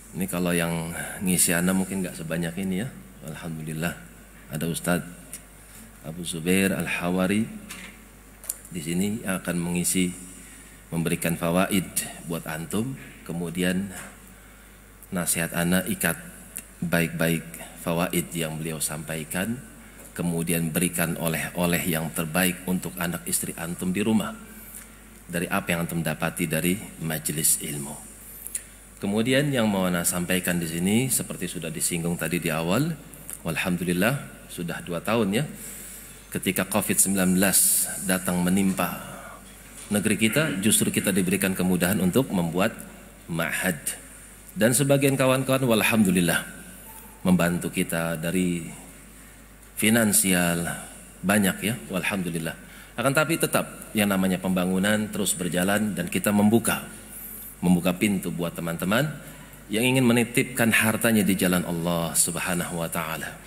Ini kalau yang ngisi Anda mungkin nggak sebanyak ini ya. Alhamdulillah ada Ustadz Abu Zubair Al-Hawari di sini yang akan mengisi, memberikan fawaid buat antum. Kemudian nasihat Anda ikat baik-baik fawaid yang beliau sampaikan. Kemudian berikan oleh-oleh yang terbaik untuk anak istri antum di rumah dari apa yang antum dapati dari majelis ilmu. Kemudian yang mau Ana sampaikan di sini seperti sudah disinggung tadi di awal, alhamdulillah sudah 2 tahun ya ketika COVID-19 datang menimpa negeri kita, justru kita diberikan kemudahan untuk membuat ma'had. Dan sebagian kawan-kawan alhamdulillah membantu kita dari finansial banyak ya, alhamdulillah. Akan tapi tetap yang namanya pembangunan terus berjalan dan kita membuka pintu buat teman-teman yang ingin menitipkan hartanya di jalan Allah Subhanahu wa taala.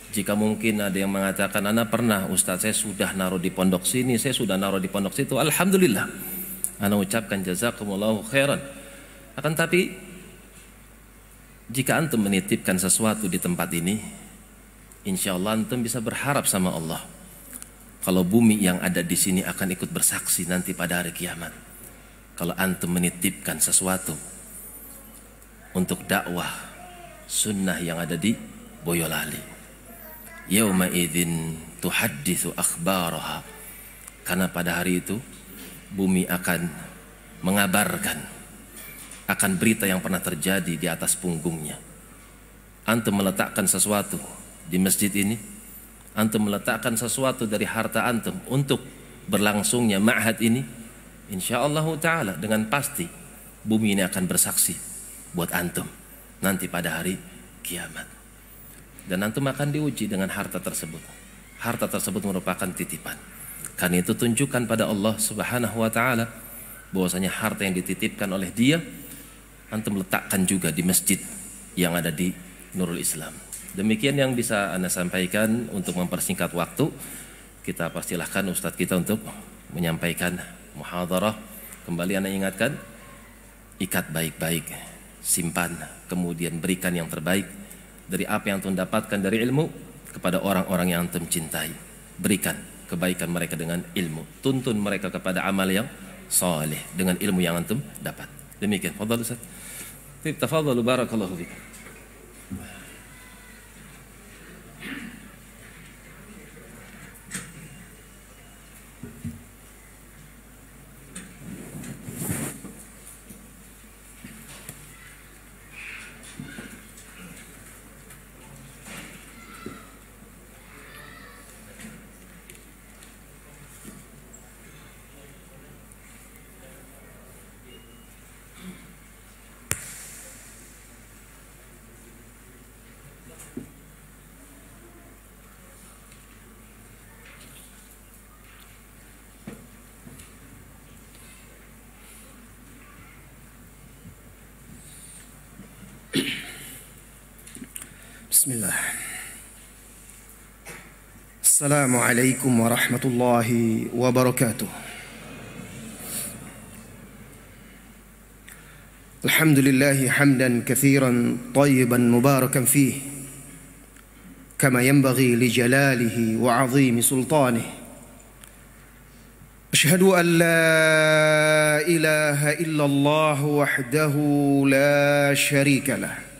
Jika mungkin ada yang mengatakan, "Ana pernah Ustaz, saya sudah naruh di pondok sini, saya sudah naruh di pondok situ." Alhamdulillah. Ana ucapkan jazakumullahu khairan. Akan tapi jika antum menitipkan sesuatu di tempat ini, insyaallah antum bisa berharap sama Allah kalau bumi yang ada di sini akan ikut bersaksi nanti pada hari kiamat. Kalau antum menitipkan sesuatu untuk dakwah sunnah yang ada di Boyolali, yauma idzin tuhadditsu akhbaraha, karena pada hari itu bumi akan mengabarkan akan berita yang pernah terjadi di atas punggungnya. Antum meletakkan sesuatu di masjid ini, antum meletakkan sesuatu dari harta antum untuk berlangsungnya ma'had ini, insyaallah ta'ala dengan pasti bumi ini akan bersaksi buat antum nanti pada hari kiamat. Dan antum akan diuji dengan harta tersebut. Harta tersebut merupakan titipan. Karena itu tunjukkan pada Allah Subhanahu wa ta'ala bahwasanya harta yang dititipkan oleh Dia antum letakkan juga di masjid yang ada di Nurul Islam. Demikian yang bisa Anda sampaikan. Untuk mempersingkat waktu, kita persilahkan Ustadz kita untuk menyampaikan muhadharah. Kembali Anda ingatkan, ikat baik-baik, simpan, kemudian berikan yang terbaik dari apa yang antum dapatkan dari ilmu kepada orang-orang yang antum cintai. Berikan kebaikan mereka dengan ilmu, tuntun mereka kepada amal yang saleh dengan ilmu yang antum dapat. Demikian. Fadhal Ustaz. Tafadhalu barakallahu fikum. Bismillah. Assalamualaikum warahmatullahi wabarakatuh. Alhamdulillahi hamdan katsiran tayyiban mubarakan fih kama yanbaghi li jalalihi wa 'azimi sultanih. Asyhadu an la ilaha illallah wahdahu la syarika lah.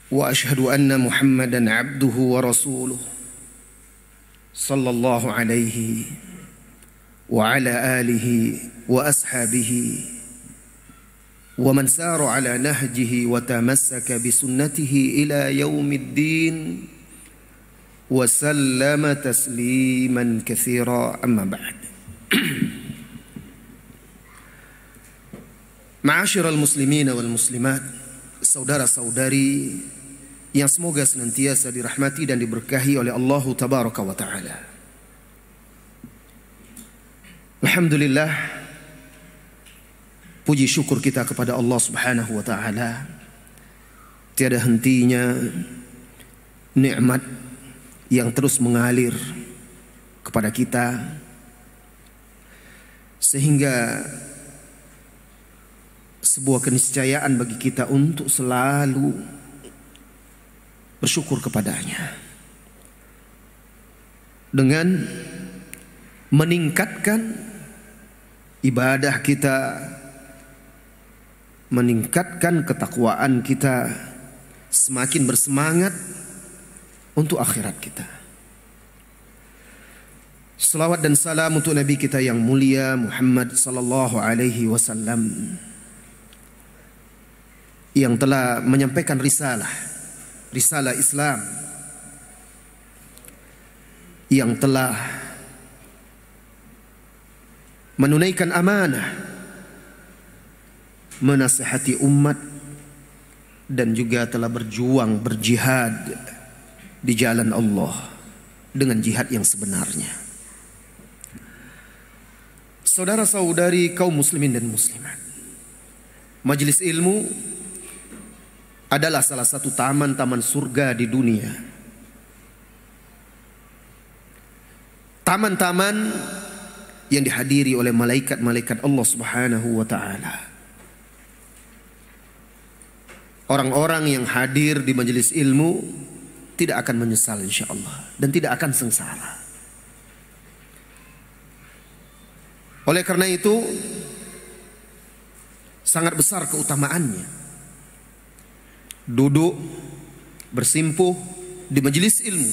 Wa ashhadu anna Muhammadan abduhu wa rasuluh sallallahu alaihi wa ala alihi wa ashabihi wa man sara ala nahjihi wa tamassaka bi sunnatihi ila yaumiddin wa sallama tasliman katsira, amma ba'd. Ma'asyiral muslimina wal muslimat, saudara-saudari yang semoga senantiasa dirahmati dan diberkahi oleh Allah Tabaraka wa Ta'ala. Alhamdulillah, puji syukur kita kepada Allah Subhanahu wa Ta'ala. Tiada hentinya nikmat yang terus mengalir kepada kita, sehingga sebuah keniscayaan bagi kita untuk selalu bersyukur kepadanya dengan meningkatkan ibadah kita, meningkatkan ketakwaan kita, semakin bersemangat untuk akhirat kita. Salawat dan salam untuk Nabi kita yang mulia Muhammad sallallahu alaihi wasallam yang telah menyampaikan risalah Islam, yang telah menunaikan amanah, menasihati umat, dan juga telah berjuang berjihad di jalan Allah dengan jihad yang sebenarnya. Saudara-saudari kaum muslimin dan muslimat, majelis ilmu adalah salah satu taman-taman surga di dunia. Taman-taman yang dihadiri oleh malaikat-malaikat Allah Subhanahu wa taala. Orang-orang yang hadir di majelis ilmu tidak akan menyesal insyaallah dan tidak akan sengsara. Oleh karena itu sangat besar keutamaannya duduk bersimpuh di majelis ilmu,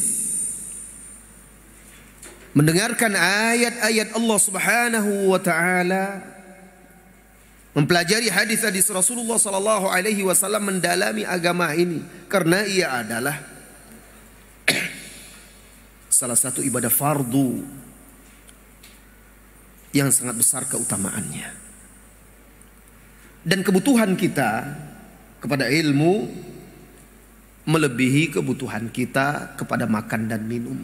mendengarkan ayat-ayat Allah Subhanahu wa taala, mempelajari hadis-hadis Rasulullah sallallahu alaihi wasallam, mendalami agama ini karena ia adalah salah satu ibadah fardu yang sangat besar keutamaannya. Dan kebutuhan kita kepada ilmu melebihi kebutuhan kita kepada makan dan minum.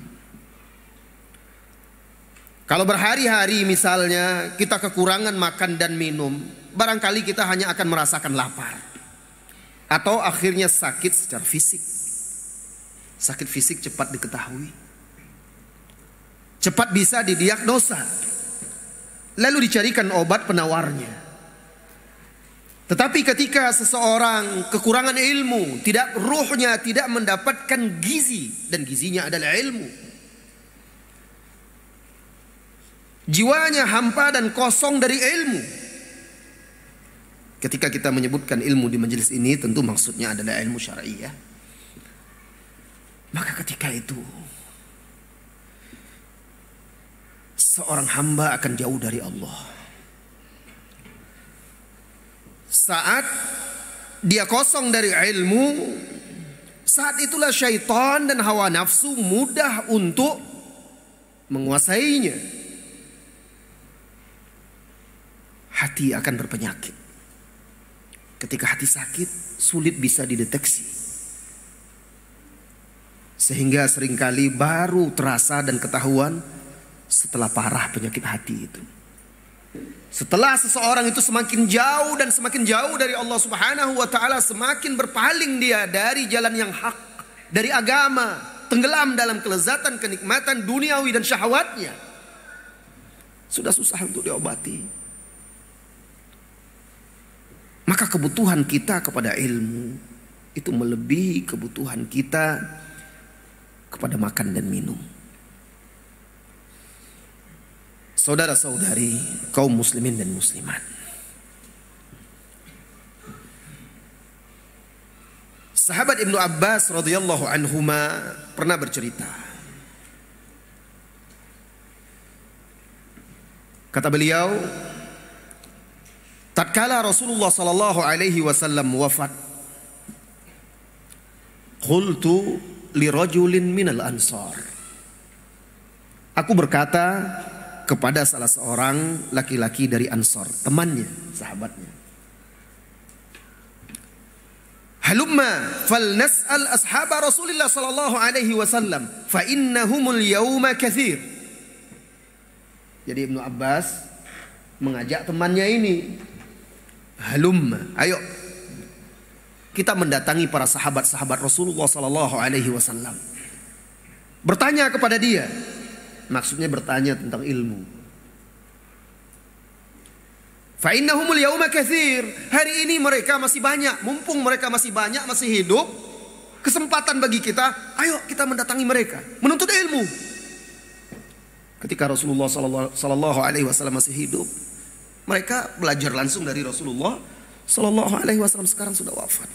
Kalau berhari-hari misalnya kita kekurangan makan dan minum, barangkali kita hanya akan merasakan lapar atau akhirnya sakit secara fisik. Sakit fisik cepat diketahui, cepat bisa didiagnosa, lalu dicarikan obat penawarnya. Tetapi ketika seseorang kekurangan ilmu, ruhnya tidak mendapatkan gizi, dan gizinya adalah ilmu, jiwanya hampa dan kosong dari ilmu. Ketika kita menyebutkan ilmu di majelis ini, tentu maksudnya adalah ilmu syar'iyyah. Maka ketika itu seorang hamba akan jauh dari Allah. Saat dia kosong dari ilmu, saat itulah syaitan dan hawa nafsu mudah untuk menguasainya. Hati akan berpenyakit. Ketika hati sakit, sulit bisa dideteksi, sehingga seringkali baru terasa dan ketahuan setelah parah penyakit hati itu. Setelah seseorang itu semakin jauh dan semakin jauh dari Allah Subhanahu wa taala, semakin berpaling dia dari jalan yang hak, dari agama, tenggelam dalam kelezatan, kenikmatan duniawi dan syahwatnya. Sudah susah untuk diobati. Maka kebutuhan kita kepada ilmu itu melebihi kebutuhan kita kepada makan dan minum. Saudara-saudari kaum muslimin dan muslimat, sahabat Ibnu Abbas radhiyallahu anhuma pernah bercerita. Kata beliau, tatkala Rasulullah sallallahu alaihi wasallam wafat, qultu li rajulin minal ansar, aku berkata kepada salah seorang laki-laki dari Ansar, temannya, sahabatnya, halumma fal nas'al ashab Rasulullah sallallahu alaihi wasallam fa innahumul yawma katsir. Jadi Ibnu Abbas mengajak temannya ini, halumma, ayo kita mendatangi para sahabat-sahabat Rasulullah sallallahu alaihi wasallam, bertanya kepada dia. Maksudnya bertanya tentang ilmu. Fa innahumul yauma katsir. Hari ini mereka masih banyak, mumpung mereka masih banyak, masih hidup, kesempatan bagi kita, ayo kita mendatangi mereka, menuntut ilmu. Ketika Rasulullah sallallahu alaihi wasallam masih hidup, mereka belajar langsung dari Rasulullah sallallahu alaihi wasallam. Sekarang sudah wafat.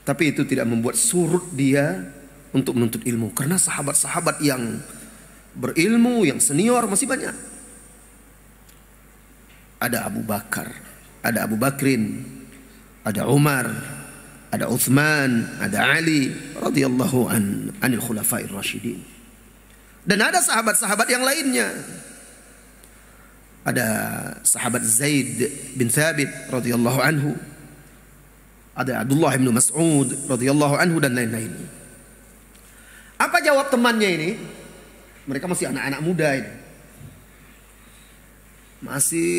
Tapi itu tidak membuat surut dia untuk menuntut ilmu, karena sahabat-sahabat yang berilmu, yang senior masih banyak. Ada Abu Bakar, ada Abu Bakrin, ada Umar, ada Uthman, ada Ali radhiyallahu anil khulafair rasyidin. Dan ada sahabat-sahabat yang lainnya. Ada sahabat Zaid bin Thabit radhiyallahu anhu. Ada Abdullah bin Mas'ud radhiyallahu anhu dan lain-lain. Apa jawab temannya ini? Mereka masih anak-anak muda ini. Masih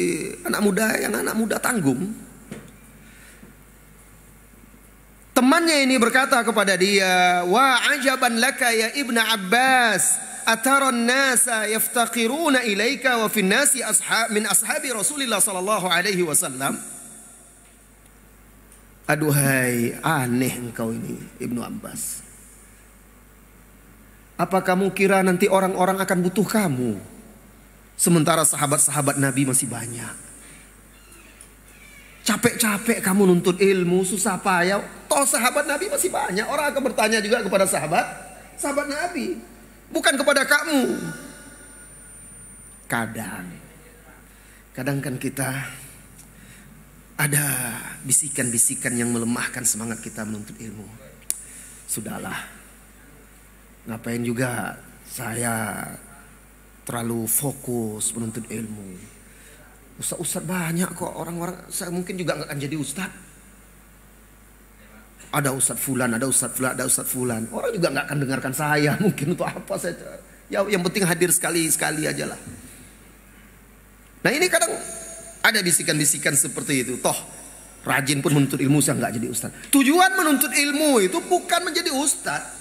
anak muda tanggung. Temannya ini berkata kepada dia, "Wa ajaban laka ya Ibnu Abbas, atara an-nasa yaftaqiruna ilaika wa fin nasi min ashabi Rasulillah sallallahu alaihi wasallam." Aduhai, aneh engkau ini Ibnu Abbas. Apa kamu kira nanti orang-orang akan butuh kamu? Sementara sahabat-sahabat Nabi masih banyak. Capek-capek kamu nuntut ilmu, susah payah. Toh sahabat Nabi masih banyak. Orang akan bertanya juga kepada sahabat Nabi, bukan kepada kamu. Kadang kan kita ada bisikan-bisikan yang melemahkan semangat kita menuntut ilmu. Sudahlah, ngapain juga saya terlalu fokus menuntut ilmu. Ustaz banyak kok orang-orang, saya mungkin juga nggak akan jadi ustaz. Ada ustaz fulan, ada ustaz fulan. Orang juga nggak akan dengarkan saya. Mungkin untuk apa saya? Ya, yang penting hadir sekali aja lah. Nah ini kadang ada bisikan-bisikan seperti itu. Toh rajin pun menuntut ilmu, saya nggak jadi ustaz. Tujuan menuntut ilmu itu bukan menjadi ustaz.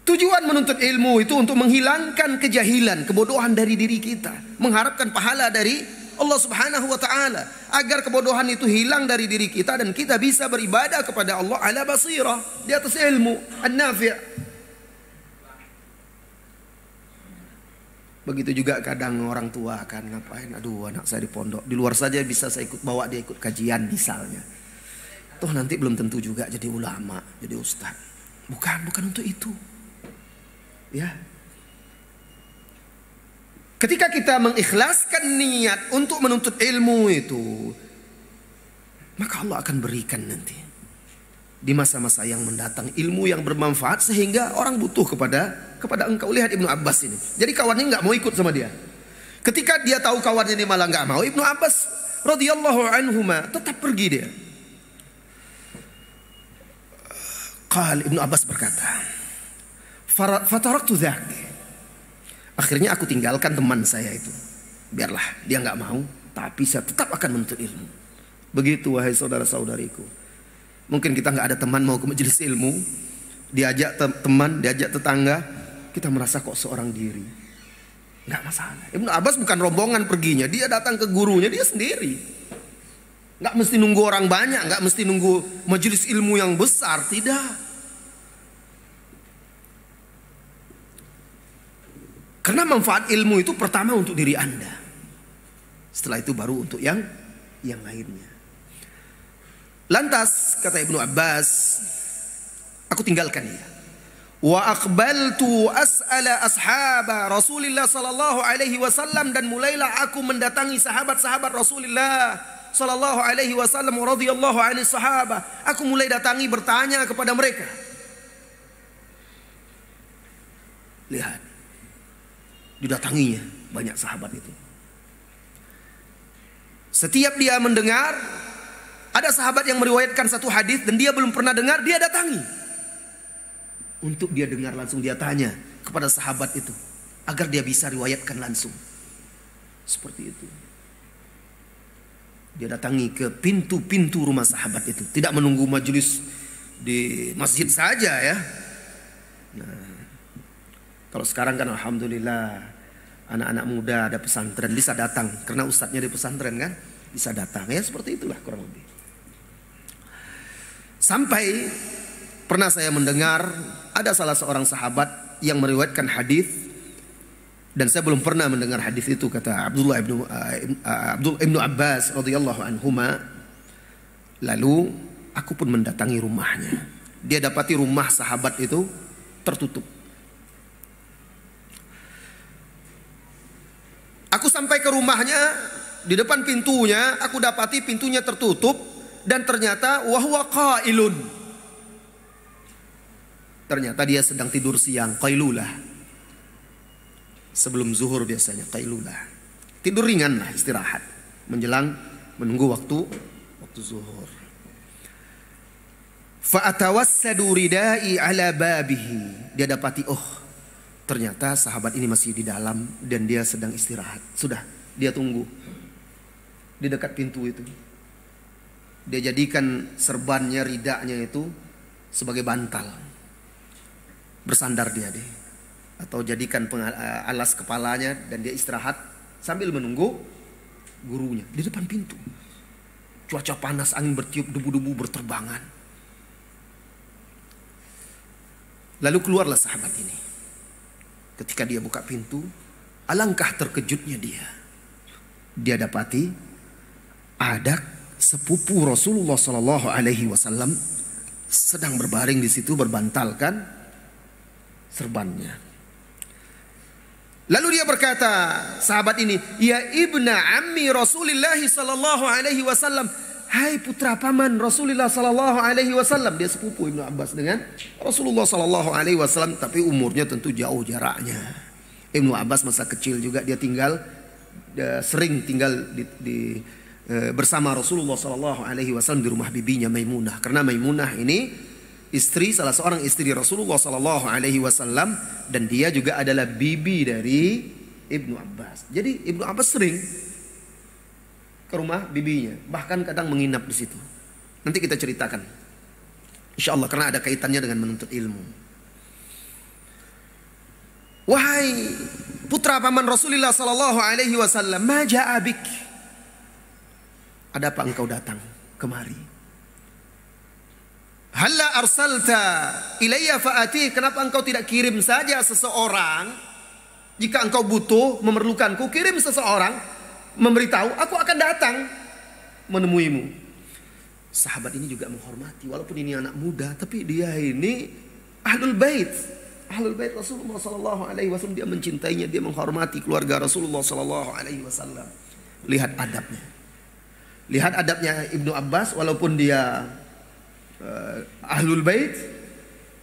Tujuan menuntut ilmu itu untuk menghilangkan kejahilan, kebodohan dari diri kita, mengharapkan pahala dari Allah Subhanahu wa taala, agar kebodohan itu hilang dari diri kita dan kita bisa beribadah kepada Allah ala basirah, di atas ilmu an-nafi'. Begitu juga kadang orang tua akan ngapain, aduh anak saya di pondok, di luar saja bisa saya bawa dia ikut kajian misalnya. Toh nanti belum tentu juga jadi ulama, jadi ustaz. Bukan untuk itu. Ya. Ketika kita mengikhlaskan niat untuk menuntut ilmu itu, maka Allah akan berikan nanti di masa-masa yang mendatang ilmu yang bermanfaat sehingga orang butuh kepada engkau. Lihat Ibnu Abbas ini. Jadi kawannya nggak mau ikut sama dia. Ketika dia tahu kawannya ini malah nggak mau, Ibnu Abbas radhiyallahu anhuma tetap pergi dia. Ibnu Abbas berkata, fataraktu dzak. Akhirnya aku tinggalkan teman saya itu. Biarlah dia nggak mau, tapi saya tetap akan menuntut ilmu. Begitu wahai saudara-saudariku. Mungkin kita nggak ada teman mau ke majelis ilmu, diajak teman, diajak tetangga, kita merasa kok seorang diri. Nggak masalah. Ibnu Abbas bukan rombongan perginya, dia datang ke gurunya dia sendiri. Nggak mesti nunggu orang banyak, nggak mesti nunggu majelis ilmu yang besar, tidak. Karena manfaat ilmu itu pertama untuk diri Anda. Setelah itu baru untuk yang lainnya. Lantas kata Ibnu Abbas, aku tinggalkan dia. Wa aqbaltu as'ala ashaba Rasulillah sallallahu alaihi wasallam, dan mulailah aku mendatangi sahabat-sahabat Rasulullah sallallahu alaihi wasallam radhiyallahu anhu sahabat. Aku mulai datangi, bertanya kepada mereka. Lihat, didatanginya banyak sahabat itu. Setiap dia mendengar, ada sahabat yang meriwayatkan satu hadis dan dia belum pernah dengar, dia datangi. Untuk dia dengar langsung, dia tanya kepada sahabat itu agar dia bisa riwayatkan langsung. Seperti itu. Dia datangi ke pintu-pintu rumah sahabat itu, tidak menunggu majelis di masjid saja ya. Nah, kalau sekarang kan alhamdulillah Anak-anak muda ada pesantren bisa datang karena ustadznya di pesantren kan, bisa datang. Ya seperti itulah kurang lebih. Sampai pernah saya mendengar ada salah seorang sahabat yang meriwayatkan hadis, dan saya belum pernah mendengar hadis itu, kata Abdullah ibnu Abbas radhiyallahu anhuma. Lalu aku pun mendatangi rumahnya. Dia dapati rumah sahabat itu tertutup. Aku sampai ke rumahnya, di depan pintunya aku dapati pintunya tertutup dan ternyata wahwa qailun. Ternyata dia sedang tidur siang, qailulah. Sebelum zuhur biasanya qailulah. Tidur ringan lah, istirahat menjelang menunggu waktu zuhur. Fa atawassadu ridai ala babihi. Dia dapati ternyata sahabat ini masih di dalam dan dia sedang istirahat. Sudah, dia tunggu di dekat pintu itu. Dia jadikan serbannya, ridanya itu sebagai bantal. Bersandar dia deh. Atau jadikan alas kepalanya dan dia istirahat sambil menunggu gurunya di depan pintu. Cuaca panas, angin bertiup, debu-debu berterbangan. Lalu keluarlah sahabat ini. Ketika dia buka pintu, alangkah terkejutnya dia. Dia dapati ada sepupu Rasulullah Sallallahu Alaihi Wasallam sedang berbaring di situ berbantalkan serbannya. Lalu dia berkata, sahabat ini, ya ibna ammi Rasulullah Sallallahu Alaihi Wasallam, hai putra paman Rasulullah Sallallahu Alaihi Wasallam. Dia sepupu Ibnu Abbas dengan Rasulullah Sallallahu Alaihi Wasallam, tapi umurnya tentu jauh jaraknya. Ibnu Abbas masa kecil juga dia sering tinggal bersama Rasulullah Sallallahu Alaihi Wasallam di rumah bibinya Maimunah, karena Maimunah ini salah seorang istri Rasulullah Sallallahu Alaihi Wasallam, dan dia juga adalah bibi dari Ibnu Abbas. Jadi Ibnu Abbas sering ke rumah bibinya, bahkan kadang menginap di situ. Nanti kita ceritakan, insya Allah, karena ada kaitannya dengan menuntut ilmu. Wahai putra paman Rasulullah Sallallahu Alaihi Wasallam, ma ja'a bik? Ada apa engkau datang kemari? Halla arsalta ilayya fa'ati? Kenapa engkau tidak kirim saja seseorang? Jika engkau butuh, memerlukanku, kirim seseorang memberitahu, aku akan datang menemuimu. Sahabat ini juga menghormati, walaupun ini anak muda, tapi dia ini ahlul bait Rasulullah Sallallahu Alaihi Wasallam. Dia mencintainya, dia menghormati keluarga Rasulullah Sallallahu Alaihi Wasallam. Lihat adabnya Ibnu Abbas, walaupun dia ahlul bait,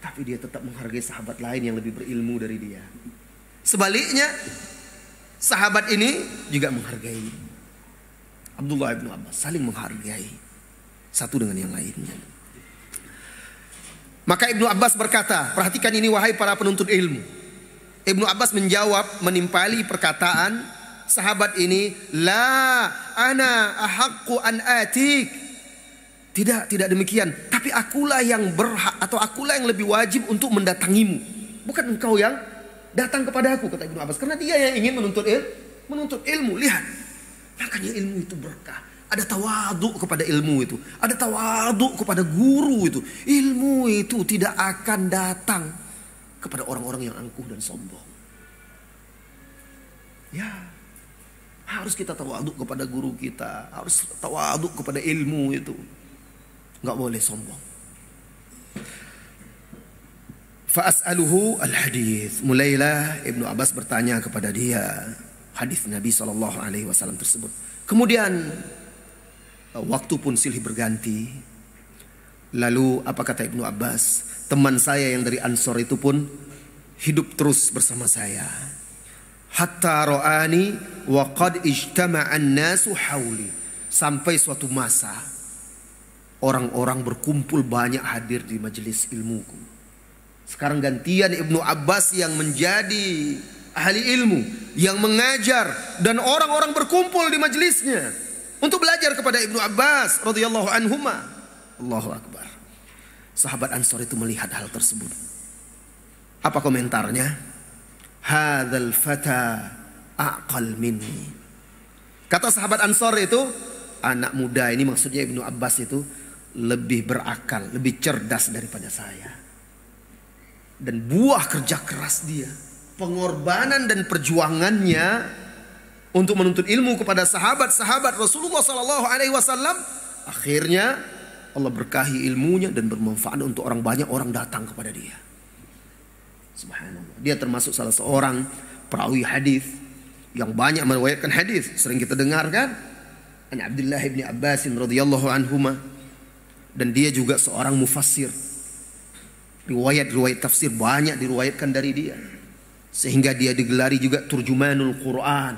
tapi dia tetap menghargai sahabat lain yang lebih berilmu dari dia. Sebaliknya, sahabat ini juga menghargai Abdullah bin Abbas, saling menghargai satu dengan yang lainnya. Maka Ibnu Abbas berkata, perhatikan ini wahai para penuntut ilmu. Ibnu Abbas menjawab, menimpali perkataan sahabat ini, la ana ahaqqu an atik. Tidak demikian, tapi akulah yang berhak atau akulah yang lebih wajib untuk mendatangimu, bukan engkau yang datang kepada aku, kata Ibnu Abbas, karena dia yang ingin menuntut ilmu. Lihat, makanya ilmu itu berkah. Ada tawadhu kepada ilmu itu, ada tawadhu kepada guru itu. Ilmu itu tidak akan datang kepada orang-orang yang angkuh dan sombong. Ya, harus kita tawadhu kepada guru kita, harus tawadhu kepada ilmu itu. Enggak boleh sombong. Fa'as'aluhu al-hadith. Mulailah Ibnu Abbas bertanya kepada dia hadis Nabi SAW tersebut. Kemudian waktu pun silih berganti. Lalu apa kata Ibnu Abbas? Teman saya yang dari Ansor itu pun hidup terus bersama saya. Hatta ra'ani wa qad ijtama'an nasu hawli. Sampai suatu masa orang-orang berkumpul banyak hadir di majelis ilmuku. Sekarang gantian Ibnu Abbas yang menjadi ahli ilmu, yang mengajar, dan orang-orang berkumpul di majelisnya untuk belajar kepada Ibnu Abbas radhiyallahu anhuma. Allahu akbar. Sahabat Ansor itu melihat hal tersebut. Apa komentarnya? Hadzal fata aqal minni. Kata sahabat Ansor itu, anak muda ini maksudnya Ibnu Abbas itu lebih berakal, lebih cerdas daripada saya. Dan buah kerja keras dia, pengorbanan dan perjuangannya untuk menuntut ilmu kepada sahabat-sahabat Rasulullah SAW, akhirnya Allah berkahi ilmunya dan bermanfaat untuk orang banyak, orang datang kepada dia. Subhanallah. Dia termasuk salah seorang perawi hadis yang banyak meriwayatkan hadis. Sering kita dengar kan? An Abdullah bin Abbas radhiyallahu anhuma. Dan dia juga seorang mufassir. Riwayat-riwayat tafsir banyak diriwayatkan dari dia. Sehingga dia digelari juga turjumanul Quran,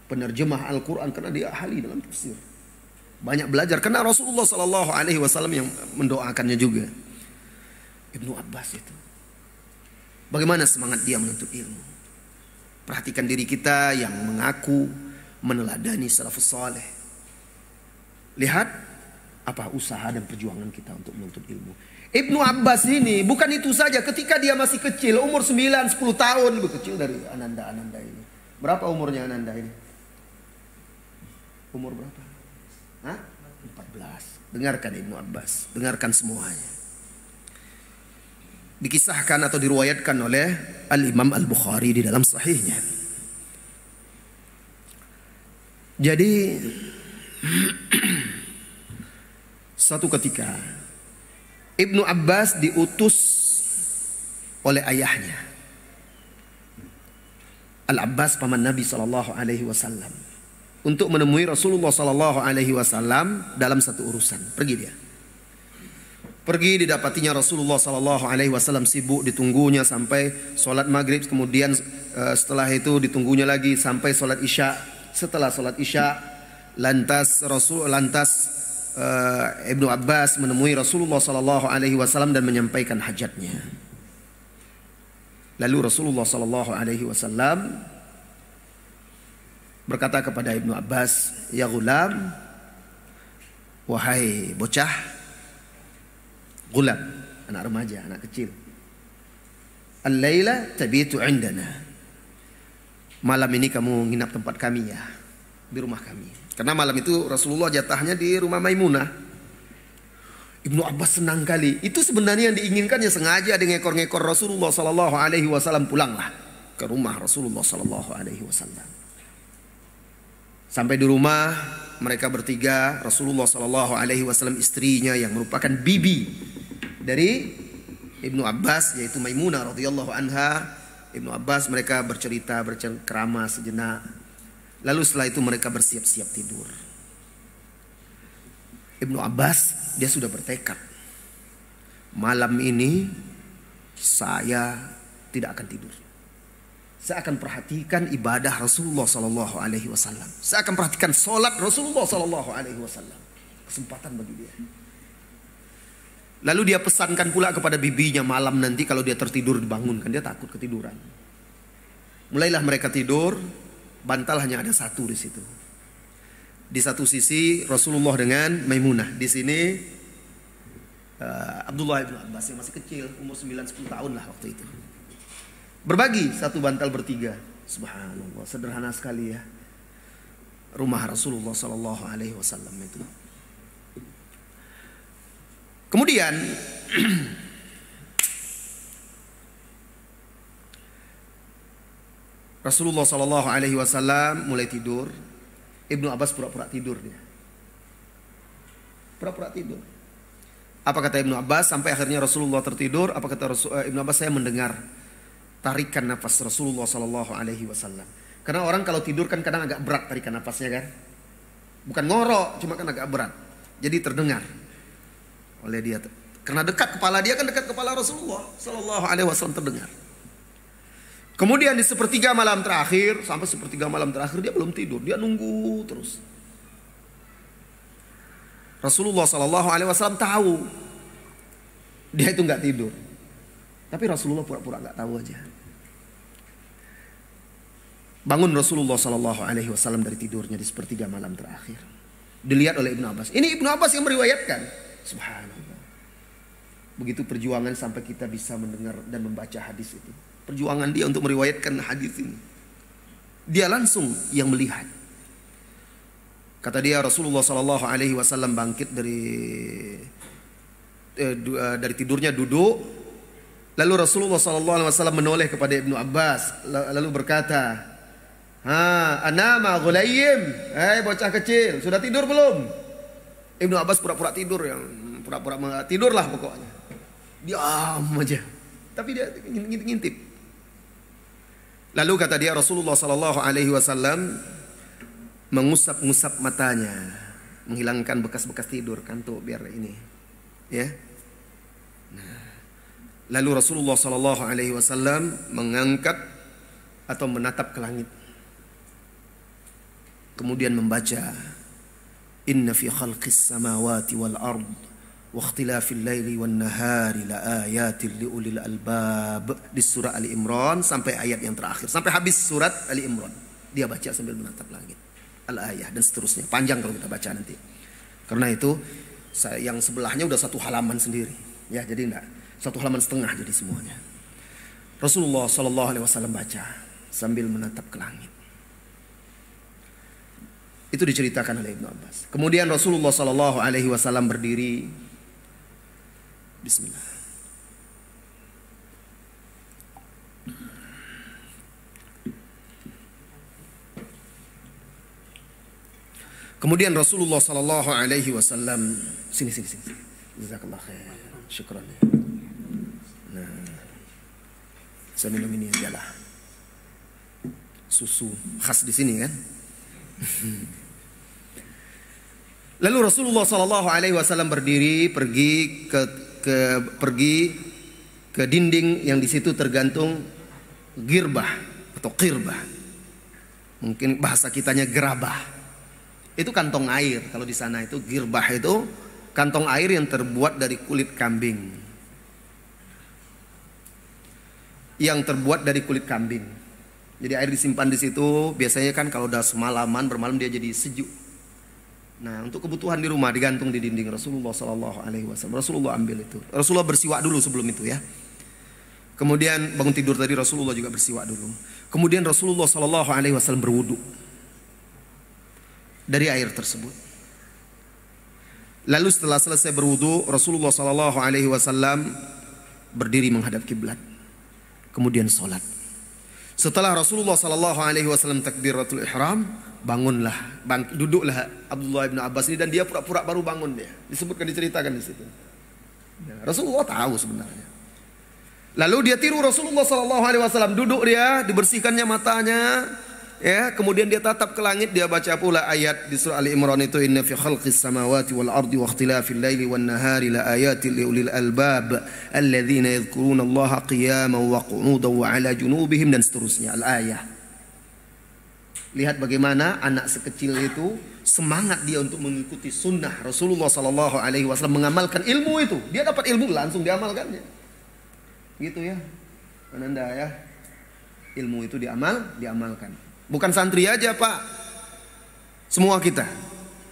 penerjemah Al-Quran, karena dia ahli dalam tafsir. Banyak belajar karena Rasulullah SAW yang mendoakannya juga. Ibnu Abbas itu, bagaimana semangat dia menuntut ilmu. Perhatikan diri kita yang mengaku meneladani salafus saleh. Lihat apa usaha dan perjuangan kita untuk menuntut ilmu. Ibnu Abbas ini bukan itu saja, ketika dia masih kecil, umur 9-10 tahun, lebih kecil dari Ananda ini. Berapa umurnya Ananda ini? Umur berapa? Hah? 14. Dengarkan Ibnu Abbas, dengarkan semuanya. Dikisahkan atau diriwayatkan oleh Al-Imam Al-Bukhari di dalam sahihnya. Jadi suatu ketika Ibnu Abbas diutus oleh ayahnya, Al-Abbas paman Nabi SAW, untuk menemui Rasulullah SAW dalam satu urusan. Pergi dia. Pergi, didapatinya Rasulullah SAW sibuk, ditunggunya sampai sholat maghrib. Kemudian setelah itu ditunggunya lagi sampai sholat isya. Setelah sholat isya, lantas Ibnu Abbas menemui Rasulullah SAW dan menyampaikan hajatnya. Lalu Rasulullah SAW berkata kepada Ibnu Abbas, "Ya gulam, wahai bocah." Gulam, anak remaja, anak kecil. Al-laila tabitu indana. Malam ini kamu nginap tempat kami ya, di rumah kami. Karena malam itu Rasulullah jatahnya di rumah Maimunah. Ibnu Abbas senang kali. Itu sebenarnya yang diinginkan, ya sengaja ngekor-ngekor Rasulullah SAW. Pulanglah ke rumah Rasulullah SAW. Sampai di rumah mereka bertiga, Rasulullah SAW, istrinya yang merupakan bibi dari Ibnu Abbas, yaitu Maimunah radhiyallahu anha. Ibnu Abbas, mereka bercerita, bercengkrama sejenak. Lalu setelah itu mereka bersiap-siap tidur. Ibnu Abbas, dia sudah bertekad, malam ini saya tidak akan tidur. Saya akan perhatikan ibadah Rasulullah SAW. Saya akan perhatikan sholat Rasulullah SAW. Kesempatan bagi dia. Lalu dia pesankan pula kepada bibinya, malam nanti kalau dia tertidur dibangunkan. Dia takut ketiduran. Mulailah mereka tidur. Bantal hanya ada satu di situ. Di satu sisi Rasulullah dengan Maimunah. Di sini Abdullah bin Abbas yang masih kecil, umur 9-10 tahun lah waktu itu. Berbagi satu bantal bertiga. Subhanallah, sederhana sekali ya rumah Rasulullah SAW itu. Kemudian Rasulullah SAW mulai tidur. Ibnu Abbas pura-pura tidur dia. Pura-pura tidur. Apa kata Ibnu Abbas? Sampai akhirnya Rasulullah tertidur. Apa kata Ibnu Abbas? Saya mendengar tarikan nafas Rasulullah SAW. Karena orang kalau tidur kan kadang agak berat tarikan nafasnya kan. Bukan ngorok, cuma kan agak berat. Jadi terdengar oleh dia. Karena dekat kepala dia kan dekat kepala Rasulullah SAW, terdengar. Kemudian di sepertiga malam terakhir, sampai sepertiga malam terakhir dia belum tidur. Dia nunggu terus. Rasulullah SAW tahu dia itu nggak tidur. Tapi Rasulullah pura-pura nggak tahu aja. Bangun Rasulullah SAW dari tidurnya di sepertiga malam terakhir. Dilihat oleh Ibnu Abbas. Ini Ibnu Abbas yang meriwayatkan. Subhanallah. Begitu perjuangan sampai kita bisa mendengar dan membaca hadis itu. Perjuangan dia untuk meriwayatkan hadis ini. Dia langsung yang melihat. Kata dia, Rasulullah Sallallahu Alaihi Wasallam bangkit dari tidurnya, duduk. Lalu Rasulullah Sallallahu Alaihi Wasallam menoleh kepada Ibnu Abbas, lalu berkata, anama ghulayyim, bocah kecil, sudah tidur belum? Ibnu Abbas pura-pura tidur, yang pura-pura tidurlah pokoknya. Diam aja, tapi dia ngintip. Lalu kata dia, Rasulullah Sallallahu Alaihi Wasallam mengusap-ngusap matanya, menghilangkan bekas-bekas tidur, kantuk biar ini, ya. Nah, lalu Rasulullah Sallallahu Alaihi Wasallam mengangkat atau menatap ke langit, kemudian membaca, Inna fi khalqis samawati wal ard wa ikhtilafil laili wan nahari la ayatin li ulil albab, di surah Ali Imran sampai ayat yang terakhir, sampai habis surat Ali Imran. Dia baca sambil menatap langit, al-ayah dan seterusnya. Panjang kalau kita baca nanti. Karena itu yang sebelahnya udah satu halaman sendiri, ya, jadi enggak satu halaman setengah jadi semuanya. Rasulullah Sallallahu Alaihi Wasallam baca sambil menatap ke langit. Itu diceritakan oleh Ibnu Abbas. Kemudian Rasulullah Sallallahu Alaihi Wasallam berdiri. Bismillah. Kemudian Rasulullah Sallallahu Alaihi Wasallam sini. Jazakallah khair. Syukran. Nah, saya minum ini aja lah. Susu khas di sini kan. Lalu Rasulullah Sallallahu Alaihi Wasallam berdiri, pergi ke dinding yang di situ tergantung girbah atau qirbah. Mungkin bahasa kitanya gerabah. Itu kantong air. Kalau di sana itu girbah, itu kantong air yang terbuat dari kulit kambing. Yang terbuat dari kulit kambing. Jadi air disimpan di situ. Biasanya kan kalau udah semalaman, bermalam dia jadi sejuk. Nah, untuk kebutuhan di rumah digantung di dinding Rasulullah Sallallahu Alaihi Wasallam. Rasulullah ambil itu. Rasulullah bersiwak dulu sebelum itu, ya. Kemudian bangun tidur tadi Rasulullah juga bersiwak dulu. Kemudian Rasulullah Sallallahu Alaihi Wasallam berwudu dari air tersebut. Lalu setelah selesai berwudu, Rasulullah Sallallahu Alaihi Wasallam berdiri menghadap kiblat. Kemudian sholat. Setelah Rasulullah Sallallahu Alaihi Wasallam takbiratul ihram, duduklah Abdullah bin Abbas ini, dan dia pura-pura baru bangun dia. Diceritakan di situ. Nah, Rasulullah tahu sebenarnya. Lalu dia tiru Rasulullah Sallallahu Alaihi Wasallam, duduk dia, dibersihkannya matanya. Ya, kemudian dia tatap ke langit, dia baca pula ayat di surah Ali Imran itu, Inna fi khalqis samawati wal ardi wa ikhtilafil laili wan nahari la ayatin li ulil albab alladzina yadhkuruna Allaha qiyaman wa qu'udan wa 'ala junubihim, dan seterusnya al-ayah. Lihat bagaimana anak sekecil itu semangat dia untuk mengikuti sunnah Rasulullah Sallallahu Alaihi Wasallam, mengamalkan ilmu itu. Dia dapat ilmu langsung diamalkannya. Gitu ya, Ananda ya. Ilmu itu diamalkan. Bukan santri aja Pak, semua kita.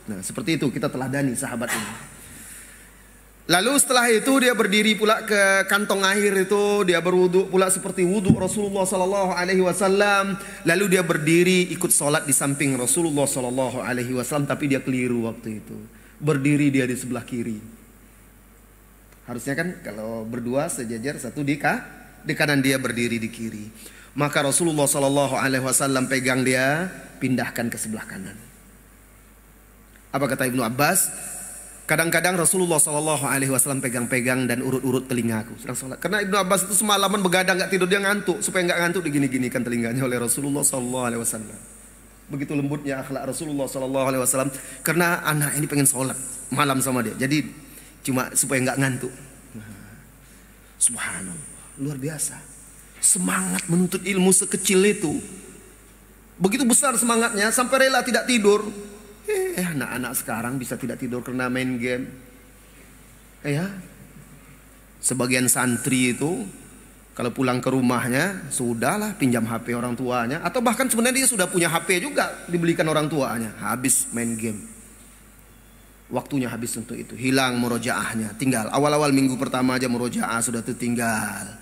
Nah seperti itu kita teladani sahabat ini. Lalu setelah itu dia berdiri pula ke kantong air itu, dia berwudu pula seperti wudu Rasulullah Sallallahu Alaihi Wasallam. Lalu dia berdiri ikut sholat di samping Rasulullah Sallallahu Alaihi Wasallam, tapi dia keliru waktu itu. Berdiri dia di sebelah kiri. Harusnya kan kalau berdua sejajar, satu di kanan, dia berdiri di kiri. Maka Rasulullah Sallallahu Alaihi Wasallam pegang dia, pindahkan ke sebelah kanan. Apa kata Ibnu Abbas? Kadang-kadang Rasulullah Sallallahu Alaihi Wasallam pegang-pegang dan urut-urut telingaku sedang sholat. Karena Ibnu Abbas itu semalaman begadang nggak tidur, dia ngantuk. Supaya nggak ngantuk digini-ginikan telinganya oleh Rasulullah Sallallahu Alaihi Wasallam. Begitu lembutnya akhlak Rasulullah Sallallahu Alaihi Wasallam. Karena anak ini pengen sholat malam sama dia, jadi cuma supaya nggak ngantuk. Subhanallah, luar biasa. Semangat menuntut ilmu sekecil itu. Begitu besar semangatnya sampai rela tidak tidur. Anak-anak sekarang bisa tidak tidur karena main game. Ya. Sebagian santri itu kalau pulang ke rumahnya sudahlah pinjam HP orang tuanya, atau bahkan sebenarnya dia sudah punya HP juga, dibelikan orang tuanya, habis main game. Waktunya habis untuk itu, hilang murojaahnya, tinggal awal-awal minggu pertama aja murojaah sudah tertinggal.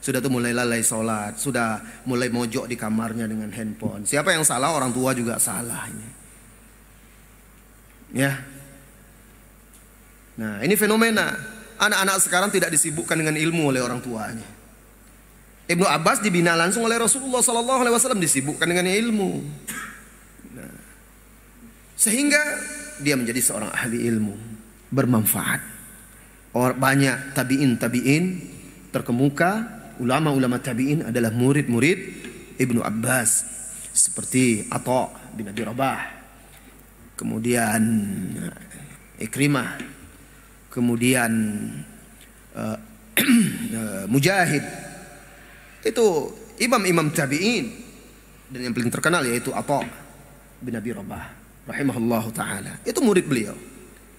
Sudah tuh mulai lalai sholat, sudah mulai mojok di kamarnya dengan handphone. Siapa yang salah? Orang tua juga salah ini. Ya. Nah, ini fenomena. Anak-anak sekarang tidak disibukkan dengan ilmu oleh orang tuanya. Ibnu Abbas dibina langsung oleh Rasulullah SAW, disibukkan dengan ilmu. Nah, sehingga dia menjadi seorang ahli ilmu, bermanfaat. Banyak tabi'in terkemuka, ulama-ulama tabi'in adalah murid-murid Ibnu Abbas, seperti Atha bin Abi Rabah, kemudian Ikrimah, kemudian Mujahid. Itu imam-imam tabi'in, dan yang paling terkenal yaitu Atha bin Abi Rabah rahimahullahu taala. Itu murid beliau.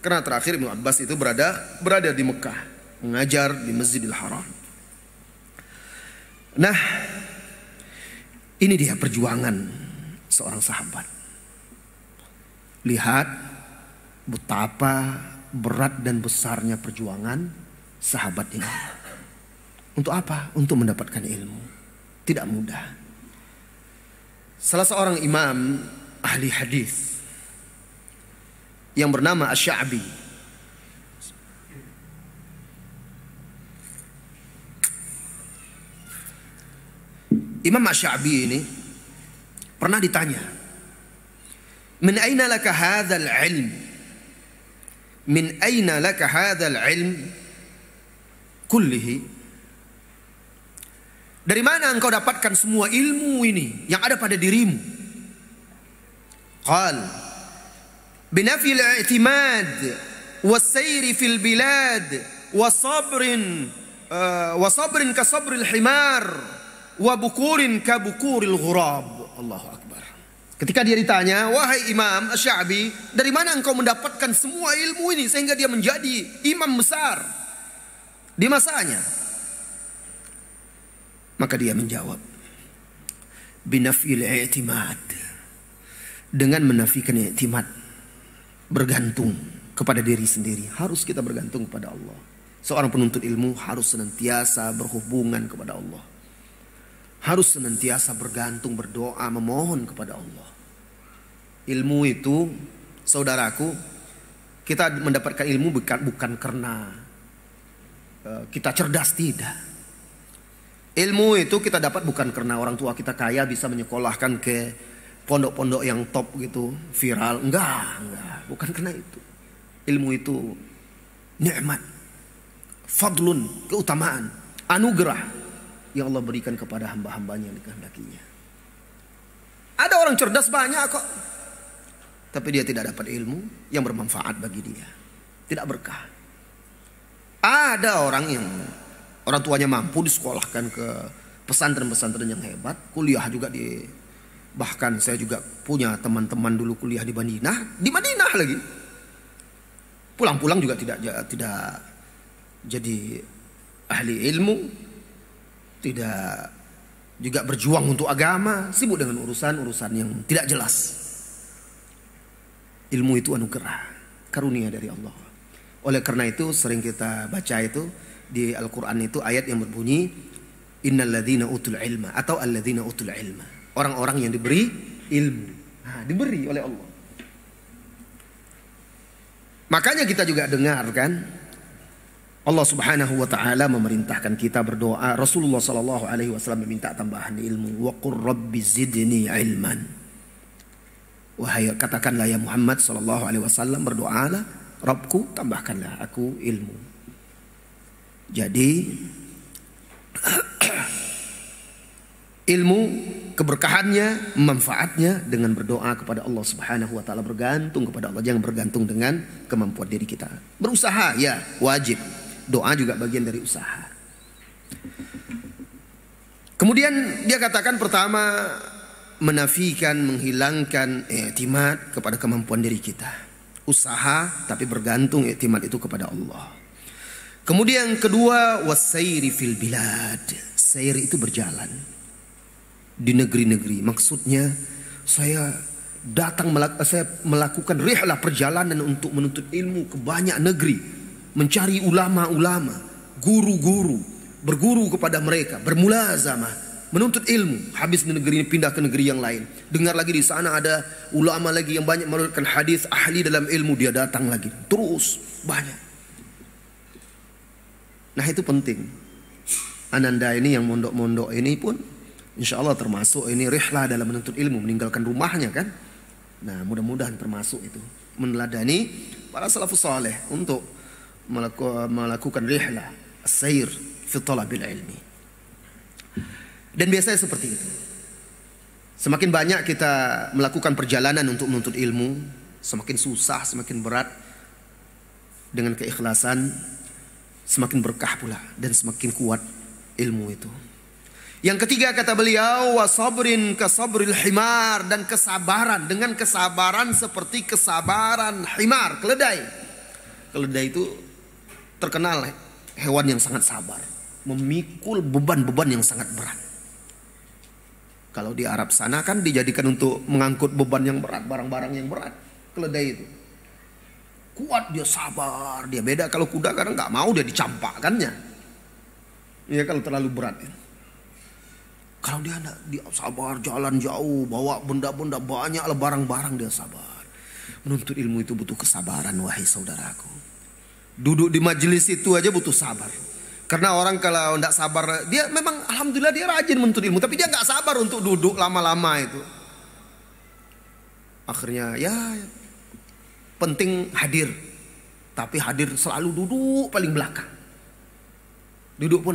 Karena terakhir Ibnu Abbas itu berada di Mekah, mengajar di Masjidil Haram. Nah, ini dia perjuangan seorang sahabat. Lihat betapa berat dan besarnya perjuangan sahabat ini. Untuk apa? Untuk mendapatkan ilmu. Tidak mudah. Salah seorang imam ahli hadis yang bernama Asy-Sya'bi, Imam Asy-Sya'bi ini pernah ditanya, "Min aina laka hadzal ilm? Min aina laka hadzal ilm kullihi?" Dari mana engkau dapatkan semua ilmu ini yang ada pada dirimu? Qal, "Binafi al-i'timad was-sayri fil bilad wa sabrin ka sabril himar wa bukurin ka bukuril ghurab." Allahu akbar. Ketika dia ditanya, "Wahai Imam Asy-Sya'bi, dari mana engkau mendapatkan semua ilmu ini sehingga dia menjadi imam besar di masanya?" Maka dia menjawab, "Binafil i'timad." Dengan menafikan i'timad, bergantung kepada diri sendiri. Harus kita bergantung kepada Allah. Seorang penuntut ilmu harus senantiasa berhubungan kepada Allah. Harus senantiasa bergantung, berdoa, memohon kepada Allah. Ilmu itu, saudaraku, kita mendapatkan ilmu bukan karena kita cerdas, tidak. Ilmu itu kita dapat bukan karena orang tua kita kaya bisa menyekolahkan ke pondok-pondok yang top gitu, viral. Enggak, bukan karena itu. Ilmu itu nikmat, fadlun, keutamaan, anugerah yang Allah berikan kepada hamba-hambanya yang dikehendakinya. Ada orang cerdas banyak kok, tapi dia tidak dapat ilmu yang bermanfaat bagi dia, tidak berkah. Ada orang yang orang tuanya mampu disekolahkan ke pesantren-pesantren yang hebat, kuliah juga bahkan saya juga punya teman-teman dulu kuliah di Madinah lagi. Pulang-pulang juga tidak jadi ahli ilmu, tidak juga berjuang untuk agama, sibuk dengan urusan-urusan yang tidak jelas. Ilmu itu anugerah, karunia dari Allah. Oleh karena itu sering kita baca itu di Al-Quran itu ayat yang berbunyi, "Innal ladzina utul ilma" atau alladzina utul ilma. Orang-orang yang diberi ilmu. Nah, diberi oleh Allah. Makanya kita juga dengar kan, Allah Subhanahu wa taala memerintahkan kita berdoa. Rasulullah sallallahu alaihi wasallam meminta tambahan ilmu. Wa qur rabbi zidni ilman. Wahai, katakanlah ya Muhammad sallallahu alaihi wasallam, berdoalah, Rabbku tambahkanlah aku ilmu. Jadi ilmu, keberkahannya, manfaatnya dengan berdoa kepada Allah Subhanahu wa taala, bergantung kepada Allah, jangan bergantung dengan kemampuan diri kita. Berusaha ya, wajib. Doa juga bagian dari usaha. Kemudian dia katakan pertama, menafikan, menghilangkan i'timad kepada kemampuan diri kita. Usaha tapi bergantung i'timad itu kepada Allah. Kemudian kedua, wasairi fil bilad. Sair itu berjalan di negeri-negeri. Maksudnya saya melakukan rihlah, perjalanan untuk menuntut ilmu ke banyak negeri, mencari ulama-ulama, guru-guru, berguru kepada mereka, bermulazamah, menuntut ilmu. Habis di negeri ini pindah ke negeri yang lain. Dengar lagi di sana ada ulama lagi yang banyak menurutkan hadis, ahli dalam ilmu, dia datang lagi. Terus banyak. Nah itu penting. Ananda ini yang mondok-mondok ini pun insya Allah termasuk ini rihlah dalam menuntut ilmu, meninggalkan rumahnya kan. Nah mudah-mudahan termasuk itu, meneladani para salafus saleh untuk melakukan rihlah as-sair fi talabil ilmi. Dan biasanya seperti itu. Semakin banyak kita melakukan perjalanan untuk menuntut ilmu, semakin susah, semakin berat. Dengan keikhlasan semakin berkah pula dan semakin kuat ilmu itu. Yang ketiga kata beliau, wa sabrin ka sabril himar, dan kesabaran dengan kesabaran seperti kesabaran himar, keledai. Keledai itu terkenal hewan yang sangat sabar, memikul beban-beban yang sangat berat. Kalau di Arab sana kan dijadikan untuk mengangkut beban yang berat, barang-barang yang berat. Keledai itu kuat, dia sabar, dia beda. Kalau kuda kadang nggak mau, dia dicampakkannya. Ya kalau terlalu berat. Kalau dia sabar, jalan jauh, bawa benda-benda banyak, barang-barang, dia sabar. Menuntut ilmu itu butuh kesabaran, wahai saudaraku. Duduk di majelis itu aja butuh sabar. Karena orang kalau tidak sabar, dia memang alhamdulillah dia rajin menuntut ilmu, tapi dia nggak sabar untuk duduk lama-lama itu. Akhirnya ya penting hadir, tapi hadir selalu duduk paling belakang. Duduk pun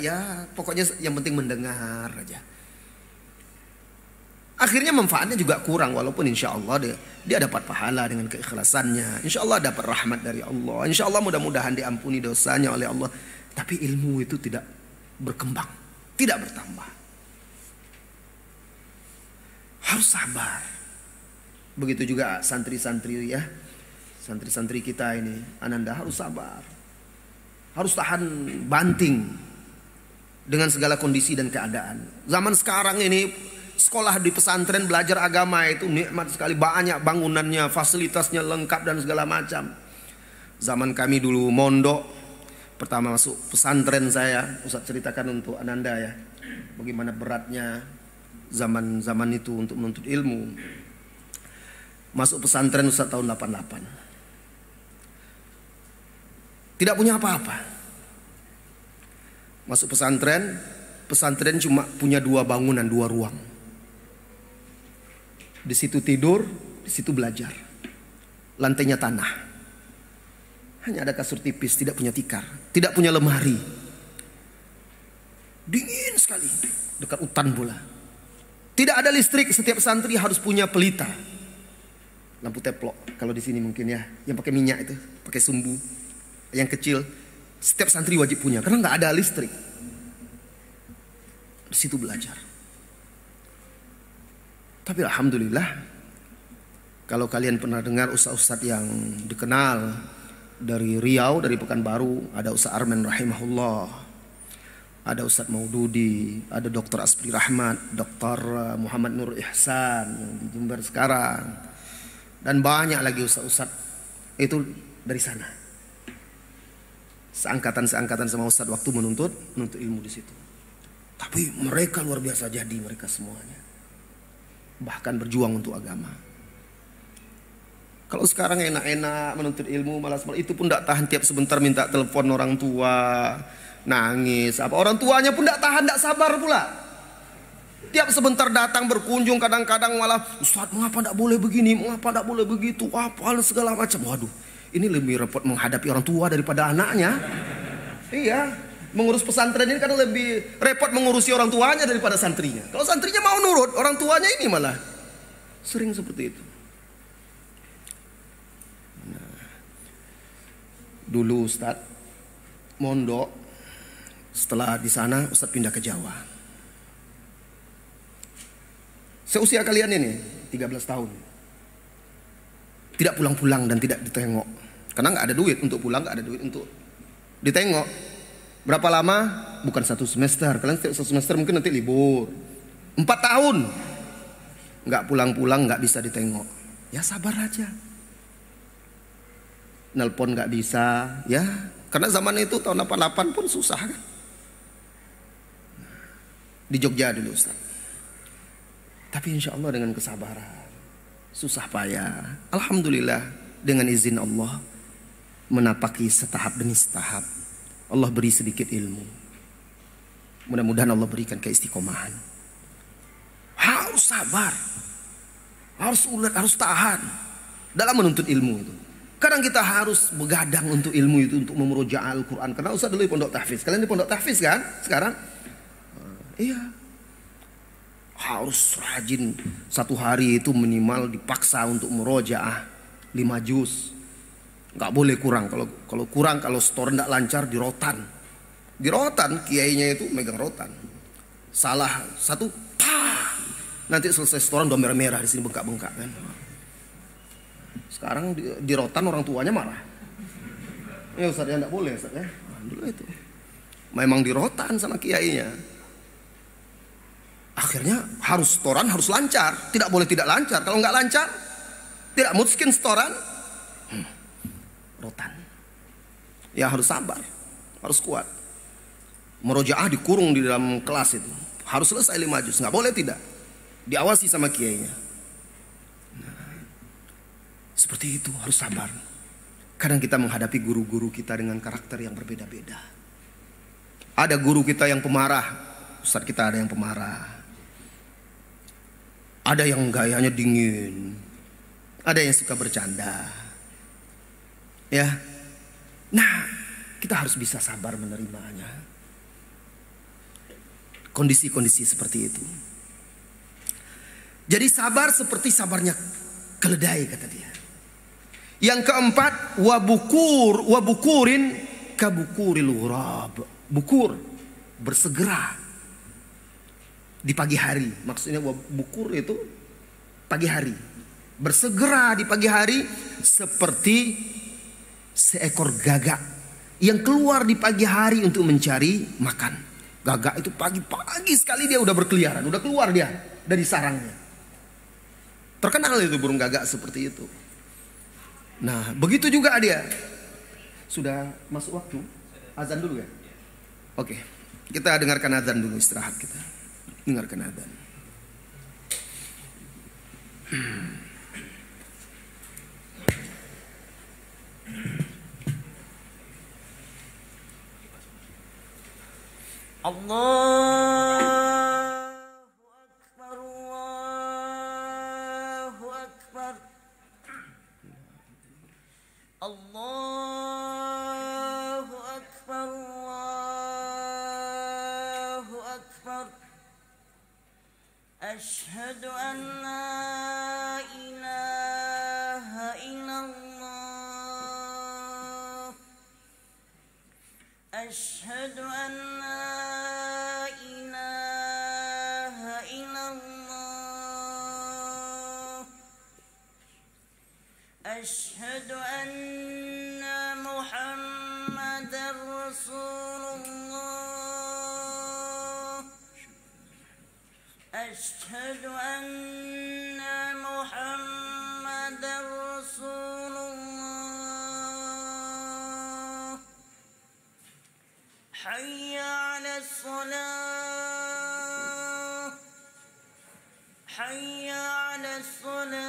ya pokoknya yang penting mendengar aja. Akhirnya manfaatnya juga kurang, walaupun insya Allah dia dapat pahala dengan keikhlasannya. Insya Allah dapat rahmat dari Allah. Insya Allah mudah-mudahan diampuni dosanya oleh Allah. Tapi ilmu itu tidak berkembang, tidak bertambah. Harus sabar. Begitu juga santri-santri ya. Santri-santri kita ini, Ananda harus sabar. Harus tahan banting dengan segala kondisi dan keadaan. Zaman sekarang ini sekolah di pesantren belajar agama itu nikmat sekali, banyak bangunannya, fasilitasnya lengkap dan segala macam. Zaman kami dulu mondok, pertama masuk pesantren saya, Ustaz ceritakan untuk Ananda ya, bagaimana beratnya zaman itu untuk menuntut ilmu. Masuk pesantren Ustaz tahun 88. Tidak punya apa-apa. Masuk pesantren cuma punya 2 bangunan, 2 ruang. Di situ tidur, di situ belajar. Lantainya tanah. Hanya ada kasur tipis, tidak punya tikar, tidak punya lemari. Dingin sekali, dekat hutan pula. Tidak ada listrik, setiap santri harus punya pelita. Lampu teplok, kalau di sini mungkin ya, yang pakai minyak itu, pakai sumbu. Yang kecil, setiap santri wajib punya, karena nggak ada listrik. Di situ belajar. Tapi alhamdulillah, kalau kalian pernah dengar ustaz-ustaz yang dikenal dari Riau, dari Pekanbaru, ada Ustaz Arman rahimahullah, ada Ustaz Maududi, ada Dr. Aspri Rahmat, Dr. Muhammad Nur Ihsan yang di Jember sekarang, dan banyak lagi ustaz-ustaz itu dari sana. Seangkatan sama ustaz waktu menuntut ilmu di situ. Tapi mereka luar biasa, jadi mereka semuanya bahkan berjuang untuk agama. Kalau sekarang enak-enak menuntut ilmu, malas itu pun tidak tahan, tiap sebentar minta telepon orang tua, nangis. Apa orang tuanya pun tidak tahan, tidak sabar pula. Tiap sebentar datang berkunjung, kadang-kadang malah, Ustaz mengapa tidak boleh begini, mengapa tidak boleh begitu, apa segala macam. Waduh, ini lebih repot menghadapi orang tua daripada anaknya. Iya, mengurus pesantren ini kadang lebih repot mengurusi orang tuanya daripada santrinya. Kalau santrinya mau nurut, orang tuanya ini malah sering seperti itu. Dulu Ustaz mondok, setelah di sana Ustaz pindah ke Jawa. Seusia kalian ini 13 tahun. Tidak pulang-pulang dan tidak ditengok. Karena nggak ada duit untuk pulang, nggak ada duit untuk ditengok. Berapa lama? Bukan 1 semester. Kalian setiap 1 semester mungkin nanti libur. 4 tahun nggak pulang-pulang, nggak bisa ditengok. Ya sabar aja. Nelpon nggak bisa, ya karena zaman itu tahun 88 pun susah kan. di Jogja dulu Ustaz. Tapi insya Allah dengan kesabaran, susah payah, alhamdulillah dengan izin Allah menapaki setahap demi setahap. Allah beri sedikit ilmu. Mudah-mudahan Allah berikan keistiqomahan. Harus sabar, harus ulet, harus tahan dalam menuntut ilmu itu. Kadang kita harus begadang untuk ilmu itu, untuk memurojaah Al-Quran. Karena Ustaz dulu di pondok tahfiz. Kalian di pondok tahfiz kan sekarang? Iya. Harus rajin, satu hari itu minimal dipaksa untuk murojaah 5 juz. Nggak boleh kurang. Kalau kurang, kalau setoran nggak lancar, di rotan, kiainya itu megang rotan. Salah satu, nanti selesai setoran udah merah-merah di sini, bengkak-bengkak kan. Sekarang di rotan orang tuanya marah. Ya Ustaz, ya nggak boleh Ustaz ya. Dulu itu memang di rotan sama kiainya. Akhirnya harus setoran, harus lancar. Tidak boleh tidak lancar. Kalau nggak lancar, tidak mungkin setoran. Rotan. Ya harus sabar, harus kuat. Murojaah dikurung di dalam kelas itu. Harus selesai 5 juz, nggak boleh tidak. Diawasi sama kiainya. Nah, seperti itu, harus sabar. Kadang kita menghadapi guru-guru kita dengan karakter yang berbeda-beda. Ada guru kita yang pemarah, Ustaz kita ada yang pemarah. Ada yang gayanya dingin, ada yang suka bercanda. Ya, nah kita harus bisa sabar menerimanya. Kondisi-kondisi seperti itu. Jadi sabar seperti sabarnya keledai kata dia. Yang keempat, wabukurin kabukuril ghurab. Bukur, bersegera di pagi hari. Maksudnya bukur itu pagi hari. Bersegera di pagi hari seperti seekor gagak yang keluar di pagi hari untuk mencari makan. Gagak itu pagi-pagi sekali dia udah berkeliaran, udah keluar dia dari sarangnya. Terkenal itu burung gagak seperti itu. Nah, begitu juga dia. Sudah masuk waktu azan dulu ya? Oke, kita dengarkan azan dulu, istirahat kita. Dengarkan azan. Allahu Akbar, Allahu Akbar, Allahu Akbar, Allahu Akbar. Ashhadu an la ilaha illallah. Ashhadu an la ilaha illallah. Ashhadu anna Muhammadar Rasulullah. Ashhadu anna Muhammadar Rasulullah. Hayya 'alas salah. Hayya 'alas salah.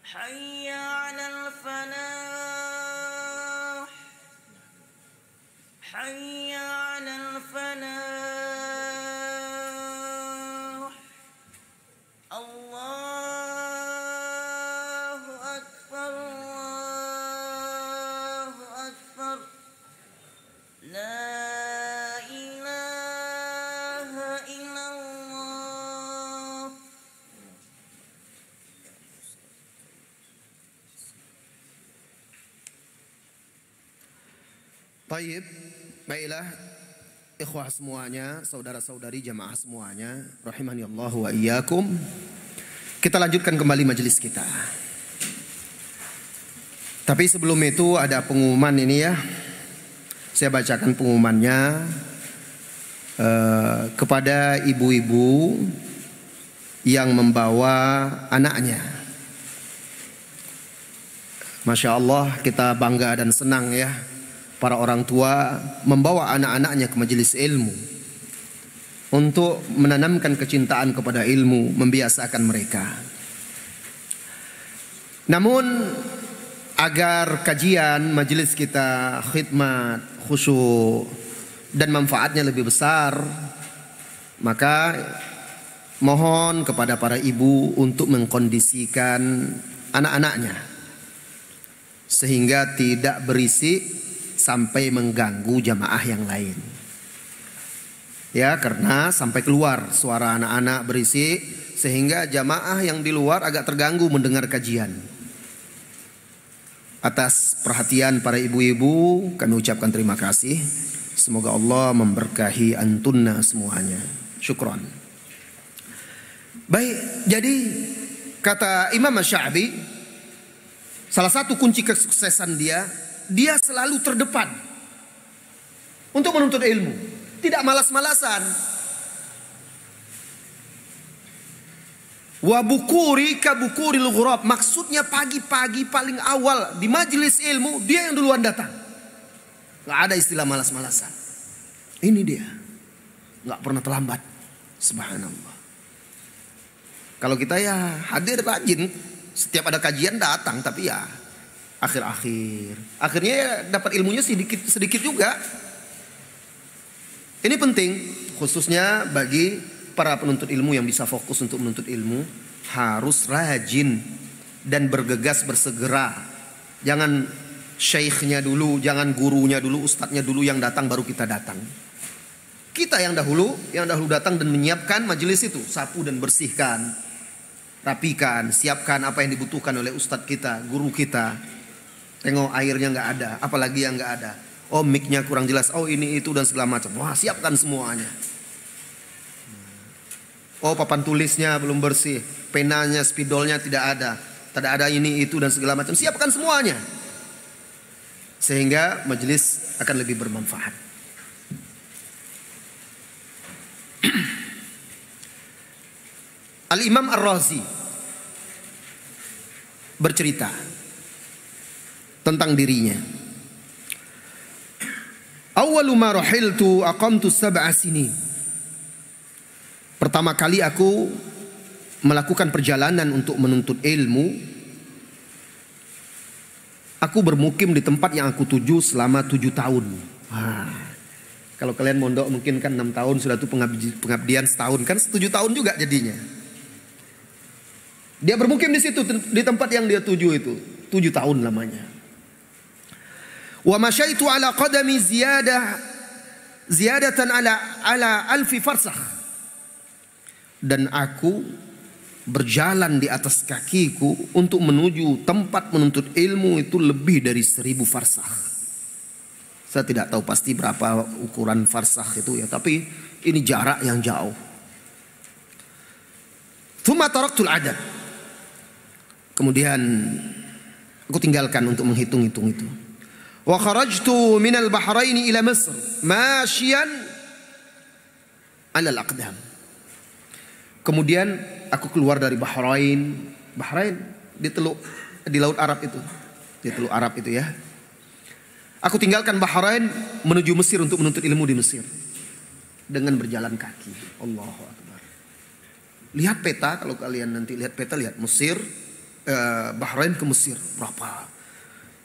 Hayya 'alal falah. Hayya 'alal falah. Allahu Akbar, Allahu Akbar. La ilaha illallah. Baik, baiklah ikhwah semuanya, saudara-saudari jamaah semuanya, rahimani Allah wa iyyakum. Kita lanjutkan kembali majelis kita. Tapi sebelum itu ada pengumuman ini ya. Saya bacakan pengumumannya kepada ibu-ibu yang membawa anaknya. Masya Allah, kita bangga dan senang ya para orang tua membawa anak-anaknya ke majelis ilmu untuk menanamkan kecintaan kepada ilmu, membiasakan mereka. Namun agar kajian majelis kita khidmat, khusyuk dan manfaatnya lebih besar, maka mohon kepada para ibu untuk mengkondisikan anak-anaknya sehingga tidak berisik sampai mengganggu jamaah yang lain. Ya, karena sampai keluar suara anak-anak berisik sehingga jamaah yang di luar agak terganggu mendengar kajian. Atas perhatian para ibu-ibu kami ucapkan terima kasih. Semoga Allah memberkahi antunna semuanya. Syukran. Baik, jadi kata Imam Asy-Sya'bi, salah satu kunci kesuksesan dia selalu terdepan untuk menuntut ilmu, tidak malas-malasan. Wa bukuri ka bukuril ghurab, maksudnya pagi-pagi paling awal di majelis ilmu dia yang duluan datang. Gak ada istilah malas-malasan. Ini dia, gak pernah terlambat. Subhanallah. Kalau kita ya hadir rajin, setiap ada kajian datang, tapi ya akhirnya ya dapat ilmunya sedikit juga. Ini penting khususnya bagi para penuntut ilmu yang bisa fokus untuk menuntut ilmu, harus rajin dan bergegas bersegera. Jangan syekhnya dulu, jangan gurunya dulu, ustadznya dulu yang datang baru kita datang. Kita yang dahulu datang dan menyiapkan majelis itu, sapu dan bersihkan, rapikan, siapkan apa yang dibutuhkan oleh ustadz kita, guru kita. Tengok airnya nggak ada, apalagi yang nggak ada. Oh, mic-nya kurang jelas, oh ini itu dan segala macam. Wah, siapkan semuanya. Oh, papan tulisnya belum bersih, penanya, spidolnya tidak ada ini itu dan segala macam. Siapkan semuanya sehingga majelis akan lebih bermanfaat. Al-Imam Ar-Razi bercerita tentang dirinya. Awwalu ma rahiltu aqamtu 7 sinin. Pertama kali aku melakukan perjalanan untuk menuntut ilmu, aku bermukim di tempat yang aku tuju selama 7 tahun. Kalau kalian mondok mungkin kan 6 tahun, sudah itu pengabdian setahun, kan 7 tahun juga jadinya. Dia bermukim di situ, di tempat yang dia tuju itu 7 tahun lamanya. Wa masyaitu ala qadami ziyadatan ala alfi farsakh. Dan aku berjalan di atas kakiku untuk menuju tempat menuntut ilmu itu lebih dari 1000 farsakh. Saya tidak tahu pasti berapa ukuran farsakh itu ya, tapi ini jarak yang jauh. Tsumma taraktul adad. Kemudian aku tinggalkan untuk menghitung-hitung itu. Wa kharajtu minal bahraini ila Misr masyian ala al-aqdam. Kemudian aku keluar dari Bahrain di Laut Arab itu, di Teluk Arab itu ya. Aku tinggalkan Bahrain menuju Mesir untuk menuntut ilmu di Mesir dengan berjalan kaki. Allahu Akbar. Lihat peta, kalau kalian nanti lihat peta, lihat Mesir, Bahrain ke Mesir, berapa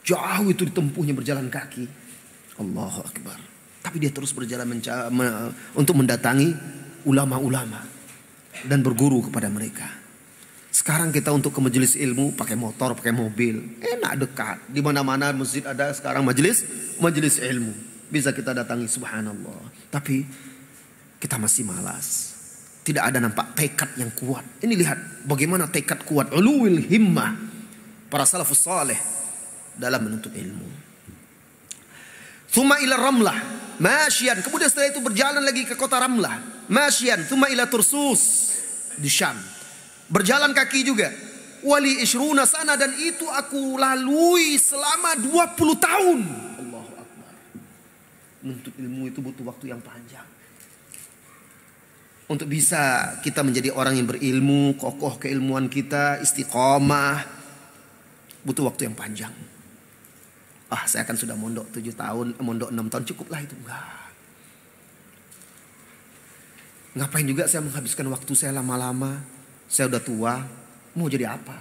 jauh itu ditempuhnya berjalan kaki. Allahu Akbar. Tapi dia terus berjalan untuk mendatangi ulama-ulama dan berguru kepada mereka. Sekarang kita untuk ke majelis ilmu pakai motor, pakai mobil, enak, dekat. Di mana-mana masjid ada sekarang majelis ilmu, bisa kita datangi, subhanallah. Tapi kita masih malas. Tidak ada nampak tekad yang kuat. Ini lihat bagaimana tekad kuat, uluwil himmah para salafus saleh dalam menuntut ilmu. Tsumma ila Ramlah masyian. Kemudian setelah itu berjalan lagi ke kota Ramlah. Masyian, tsumma ila Tursus di Syam. Berjalan kaki juga. Wali ishruna sana, dan itu aku lalui selama 20 tahun. Allahu Akbar. Menuntut ilmu itu butuh waktu yang panjang. Untuk bisa kita menjadi orang yang berilmu, kokoh keilmuan kita, istiqomah, butuh waktu yang panjang. Saya kan sudah mondok 7 tahun, mondok 6 tahun, cukuplah itu. Enggak. Ngapain juga saya menghabiskan waktu saya lama-lama. Saya udah tua, mau jadi apa?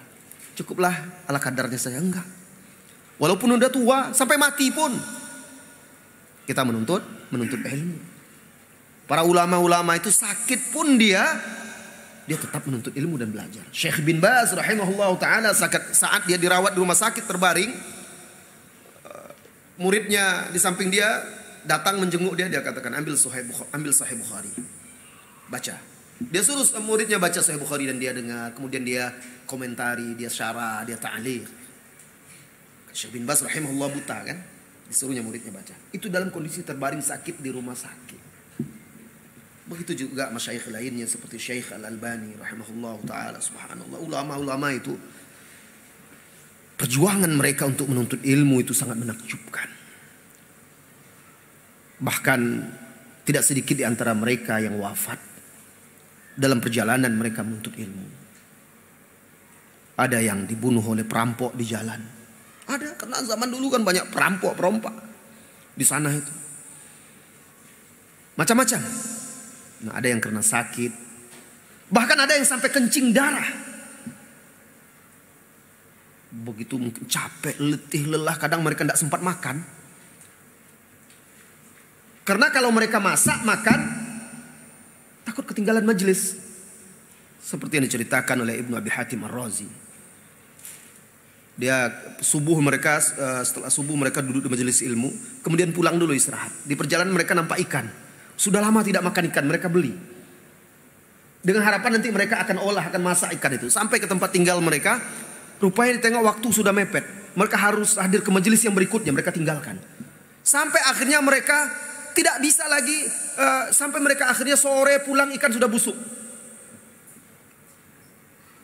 Cukuplah ala kadarnya saya. Enggak. Walaupun udah tua, sampai mati pun kita menuntut ilmu. Para ulama-ulama itu sakit pun dia tetap menuntut ilmu dan belajar. Syekh bin Baz rahimahullah ta'ala saat dia dirawat di rumah sakit terbaring, muridnya di samping dia datang menjenguk dia katakan ambil Sahih Bukhari. Baca. Dia suruh muridnya baca Sahih Bukhari dan dia dengar. Kemudian dia komentari, dia syarah, dia ta'liq. Syekh bin Baz rahimahullah buta kan. Disuruhnya muridnya baca. Itu dalam kondisi terbaring sakit di rumah sakit. Begitu juga masyayikh lainnya seperti Syekh Al-Albani rahimahullah ta'ala, subhanallah. Ulama-ulama itu perjuangan mereka untuk menuntut ilmu itu sangat menakjubkan. Bahkan tidak sedikit di antara mereka yang wafat dalam perjalanan mereka menuntut ilmu. Ada yang dibunuh oleh perampok di jalan. Ada, karena zaman dulu kan banyak perampok-perompak di sana itu. Macam-macam. Nah, ada yang karena sakit. Bahkan ada yang sampai kencing darah. Begitu mungkin capek, letih, lelah, kadang mereka tidak sempat makan. Karena kalau mereka makan, takut ketinggalan majelis. Seperti yang diceritakan oleh Ibnu Abi Hatim Ar-Razi. Dia setelah subuh mereka duduk di majelis ilmu, kemudian pulang dulu istirahat. Di perjalanan mereka nampak ikan. Sudah lama tidak makan ikan, mereka beli. Dengan harapan nanti mereka akan olah, akan masak ikan itu. Sampai ke tempat tinggal mereka, rupanya ditengok waktu sudah mepet. Mereka harus hadir ke majelis yang berikutnya, mereka tinggalkan. Sampai akhirnya mereka tidak bisa lagi, sampai mereka akhirnya sore pulang ikan sudah busuk.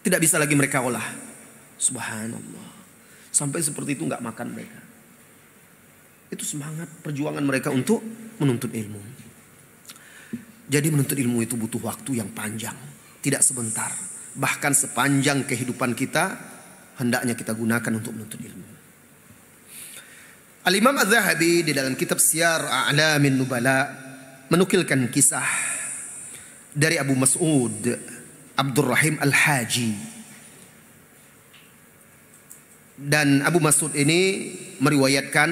Tidak bisa lagi mereka olah. Subhanallah. Sampai seperti itu nggak makan mereka. Itu semangat perjuangan mereka untuk menuntut ilmu. Jadi menuntut ilmu itu butuh waktu yang panjang. Tidak sebentar. Bahkan sepanjang kehidupan kita hendaknya kita gunakan untuk menuntut ilmu. Al-Imam Az-Zahabi di dalam kitab Siyar A'lamin Nubala menukilkan kisah dari Abu Mas'ud Abdurrahim Al-Haji. Dan Abu Mas'ud ini meriwayatkan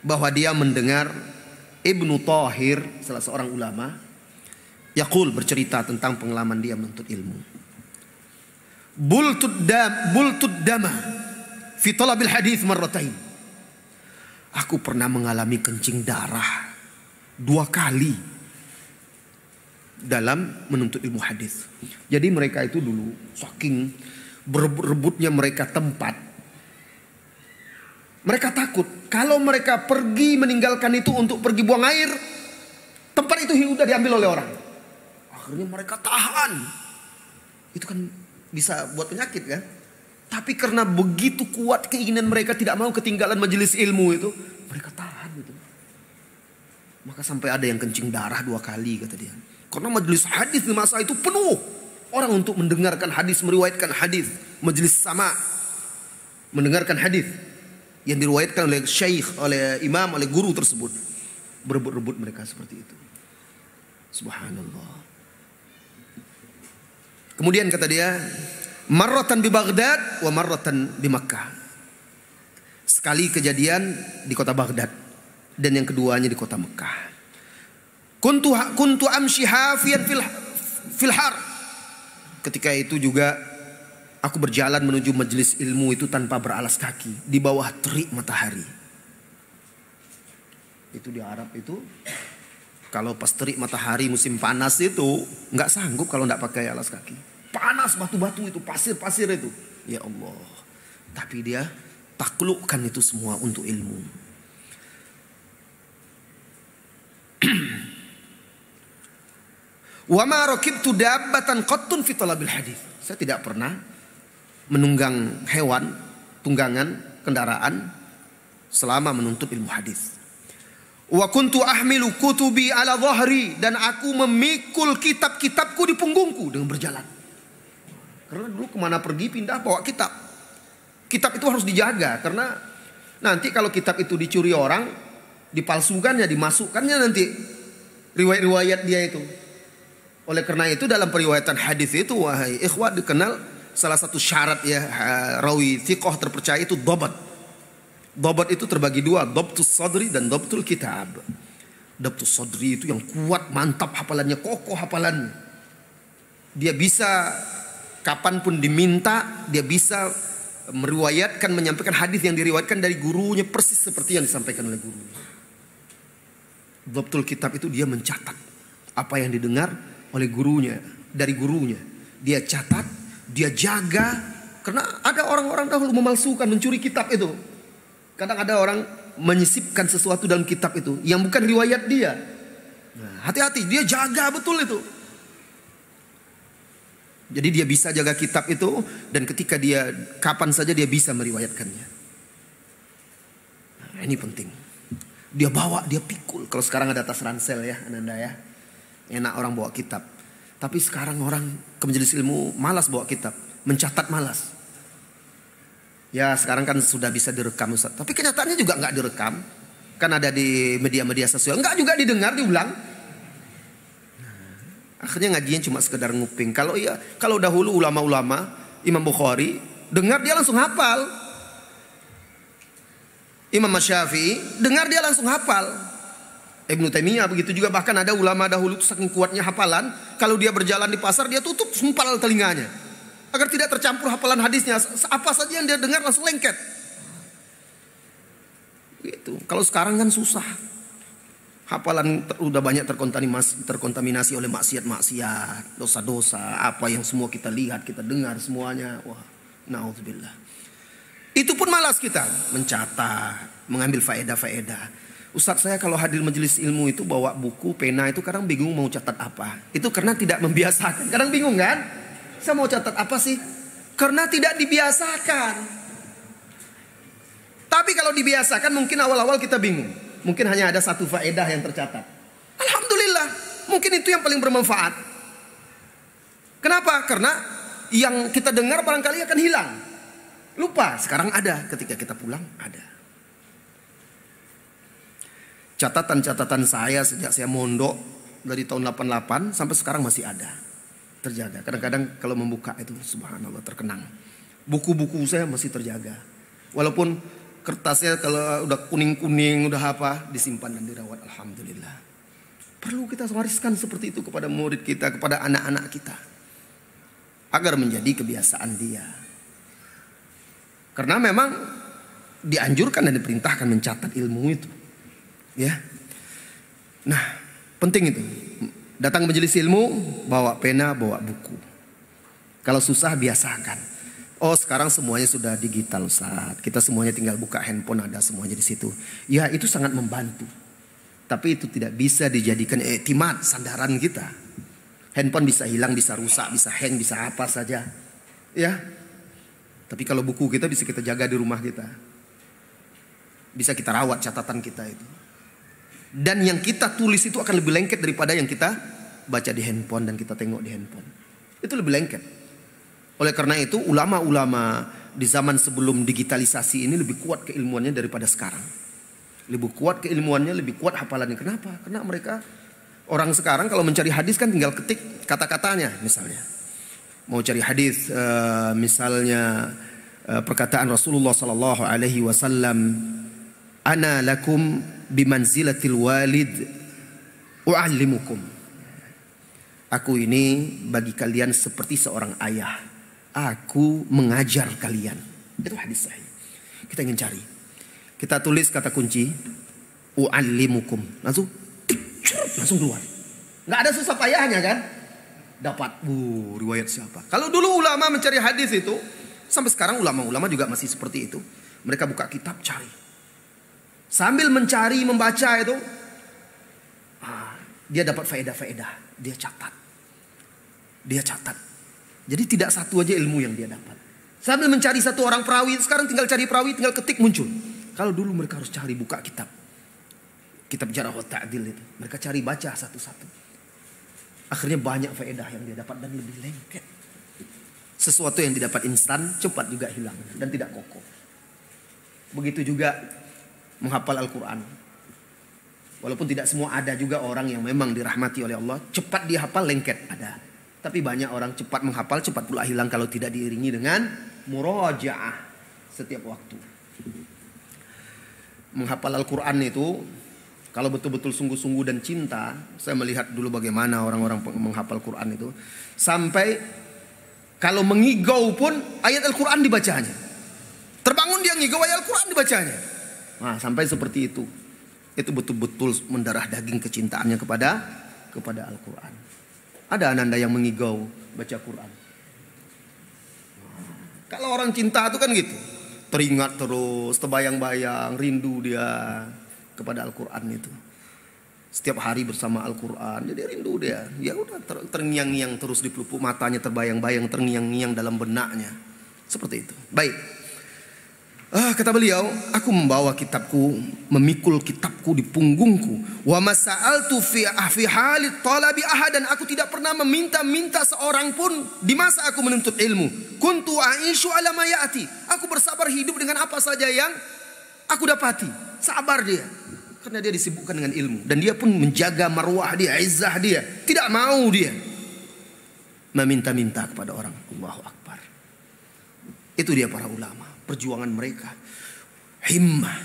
bahwa dia mendengar Ibnu Thahir, salah seorang ulama, yaqul, bercerita tentang pengalaman dia menuntut ilmu. Bultud dama fi talabil hadis marratain. Aku pernah mengalami kencing darah 2 kali dalam menuntut ilmu hadis. Jadi mereka itu dulu saking berebutnya mereka tempat, mereka takut kalau mereka pergi meninggalkan itu untuk pergi buang air, tempat itu sudah diambil oleh orang. Akhirnya mereka tahan. Itu kan bisa buat penyakit kan. Tapi karena begitu kuat keinginan mereka tidak mau ketinggalan majelis ilmu itu, mereka tahan gitu. Maka sampai ada yang kencing darah 2 kali kata dia. Karena majelis hadis di masa itu penuh orang untuk mendengarkan hadis, meriwayatkan hadis, majelis sama mendengarkan hadis yang diriwayatkan oleh syekh, oleh imam, oleh guru tersebut. Berebut-rebut mereka seperti itu. Subhanallah. Kemudian kata dia, marratan di Baghdad wa marratan di Makkah. Sekali kejadian di kota Baghdad dan yang keduanya di kota Mekah. Kuntu amshi hafiyan fil har. Ketika itu juga aku berjalan menuju majelis ilmu itu tanpa beralas kaki di bawah terik matahari. Itu di Arab itu kalau pas terik matahari musim panas itu nggak sanggup kalau nggak pakai alas kaki. Panas, batu-batu itu, pasir-pasir itu. Ya Allah. Tapi dia taklukkan itu semua untuk ilmu. Wa ma rakibtu dabbatan qattun fi talabil hadis. Saya tidak pernah menunggang hewan, tunggangan, kendaraan selama menuntut ilmu hadis. Wa kuntu ahmilu kutubi ala dhahri, dan aku memikul kitab-kitabku di punggungku dengan berjalan. Karena dulu kemana pergi pindah bawa kitab. Kitab itu harus dijaga karena Nanti kalau kitab itu dicuri orang, dipalsukannya, dimasukkannya nanti riwayat-riwayat dia itu. Oleh karena itu dalam periwayatan hadis itu, wahai ikhwat, dikenal salah satu syarat ya rawi thiqah terpercaya itu dhabat. Dhabat itu terbagi dua, dhabtus sadri dan dhabtul kitab. Dhabtus sadri itu yang kuat, mantap hafalannya, kokoh hafalannya. Dia bisa kapanpun diminta, dia bisa meriwayatkan, menyampaikan hadis yang diriwayatkan dari gurunya persis seperti yang disampaikan oleh gurunya. Dhabtul kitab itu dia mencatat apa yang didengar oleh gurunya, dari gurunya. Dia catat, dia jaga. Karena ada orang-orang dahulu memalsukan, mencuri kitab itu. Kadang ada orang menyisipkan sesuatu dalam kitab itu yang bukan riwayat dia. Nah, hati-hati, dia jaga betul itu. Jadi dia bisa jaga kitab itu, dan ketika dia kapan saja dia bisa meriwayatkannya. Nah, ini penting. Dia bawa, dia pikul. Kalau sekarang ada tas ransel ya, Ananda ya. Enak orang bawa kitab. Tapi sekarang orang ke majelis ilmu malas bawa kitab, mencatat malas. Ya sekarang kan sudah bisa direkam Ustaz. Tapi kenyataannya juga nggak direkam. Kan ada di media-media sosial. Nggak juga didengar, diulang. Akhirnya ngajinya cuma sekedar nguping. Kalau dahulu ulama-ulama, Imam Bukhari, dengar dia langsung hafal. Imam Syafi'i, dengar dia langsung hafal. Ibnu Taimiyah begitu juga, bahkan ada ulama dahulu saking kuatnya hafalan, kalau dia berjalan di pasar dia tutup sumpal telinganya agar tidak tercampur hafalan hadisnya. Apa saja yang dia dengar langsung lengket. Gitu. Kalau sekarang kan susah. Hafalan udah banyak terkontaminasi oleh maksiat-maksiat, dosa-dosa, apa yang semua kita lihat, kita dengar semuanya. Wah, naudzubillah. Itu pun malas kita mencatat, mengambil faedah-faedah. Ustaz, saya kalau hadir majelis ilmu itu bawa buku, pena, itu kadang bingung mau catat apa. Itu karena tidak membiasakan. Kadang bingung kan? Saya mau catat apa sih? Karena tidak dibiasakan. Tapi kalau dibiasakan mungkin awal-awal kita bingung. Mungkin hanya ada satu faedah yang tercatat. Alhamdulillah, mungkin itu yang paling bermanfaat. Kenapa? Karena yang kita dengar barangkali akan hilang. Lupa, sekarang ada, ketika kita pulang ada. Catatan-catatan saya sejak saya mondok dari tahun 88 sampai sekarang masih ada. Terjaga. Kadang-kadang kalau membuka itu subhanallah terkenang. Buku-buku saya masih terjaga. Walaupun kertasnya kalau udah kuning-kuning, udah apa, disimpan dan dirawat. Alhamdulillah. Perlu kita wariskan seperti itu kepada murid kita, kepada anak-anak kita. Agar menjadi kebiasaan dia. Karena memang dianjurkan dan diperintahkan mencatat ilmu itu. Ya. Nah, penting itu. Datang majelis ilmu, bawa pena, bawa buku. Kalau susah biasakan. Oh, sekarang semuanya sudah digital, Ustaz. Kita semuanya tinggal buka handphone, ada semuanya di situ. Ya, itu sangat membantu. Tapi itu tidak bisa dijadikan i'timad, sandaran kita. Handphone bisa hilang, bisa rusak, bisa hang, bisa apa saja. Ya. Tapi kalau buku kita bisa kita jaga di rumah kita. Bisa kita rawat catatan kita itu. Dan yang kita tulis itu akan lebih lengket daripada yang kita baca di handphone dan kita tengok di handphone. Itu lebih lengket. Oleh karena itu ulama-ulama di zaman sebelum digitalisasi ini lebih kuat keilmuannya daripada sekarang. Lebih kuat keilmuannya, lebih kuat hafalannya. Kenapa? Karena mereka, orang sekarang kalau mencari hadis kan tinggal ketik kata-katanya misalnya. Mau cari hadis misalnya perkataan Rasulullah sallallahu alaihi wasallam, ana lakum bimanzilatil walid u'allimukum. Aku ini bagi kalian seperti seorang ayah. Aku mengajar kalian. Itu hadis sahih. Kita ingin cari. Kita tulis kata kunci u'allimukum. Langsung keluar. Nggak ada susah payahnya kan? Dapat. Riwayat siapa? Kalau dulu ulama mencari hadis itu, sampai sekarang ulama-ulama juga masih seperti itu. Mereka buka kitab cari. Sambil mencari, membaca itu, dia dapat faedah-faedah. Dia catat. Dia catat. Jadi tidak satu aja ilmu yang dia dapat. Sambil mencari satu orang perawi, sekarang tinggal cari perawi, tinggal ketik muncul. Kalau dulu mereka harus cari, buka kitab. Kitab Jarh wa Ta'dil itu. Mereka cari, baca satu-satu. Akhirnya banyak faedah yang dia dapat dan lebih lengket. Sesuatu yang didapat instan, cepat juga hilang dan tidak kokoh. Begitu juga menghafal Al-Quran. Walaupun tidak semua, ada juga orang yang memang dirahmati oleh Allah, cepat dia hafal, lengket, ada. Tapi banyak orang cepat menghafal, cepat pula hilang kalau tidak diiringi dengan murajaah setiap waktu. Menghafal Al-Quran itu, kalau betul-betul sungguh-sungguh dan cinta, saya melihat dulu bagaimana orang-orang menghafal Quran itu, sampai kalau mengigau pun ayat Al-Quran dibacanya. Terbangun dia ngigau, ayat Al-Quran dibacanya. Nah, sampai seperti itu. Itu betul-betul mendarah daging kecintaannya kepada Al-Quran. Ada ananda yang mengigau baca Quran. Kalau orang cinta itu kan gitu, teringat terus, terbayang-bayang, rindu dia kepada Al-Quran itu. Setiap hari bersama Al-Quran, dia rindu dia. Ya udah, terngiang-ngiang terus di pelupuk matanya, terbayang-bayang, terngiang-ngiang dalam benaknya. Seperti itu. Baik. Kata beliau, aku membawa kitabku, memikul kitabku di punggungku. Wa masa'altu fi halit talabi ahad, dan aku tidak pernah meminta-minta seorang pun di masa aku menuntut ilmu. Kuntu aisyu ala ma ya'ti. Aku bersabar hidup dengan apa saja yang aku dapati. Sabar dia. Karena dia disibukkan dengan ilmu. Dan dia pun menjaga marwah dia, izzah dia. Tidak mau dia meminta-minta kepada orang. Allahu Akbar. Itu dia para ulama. Perjuangan mereka, himmah,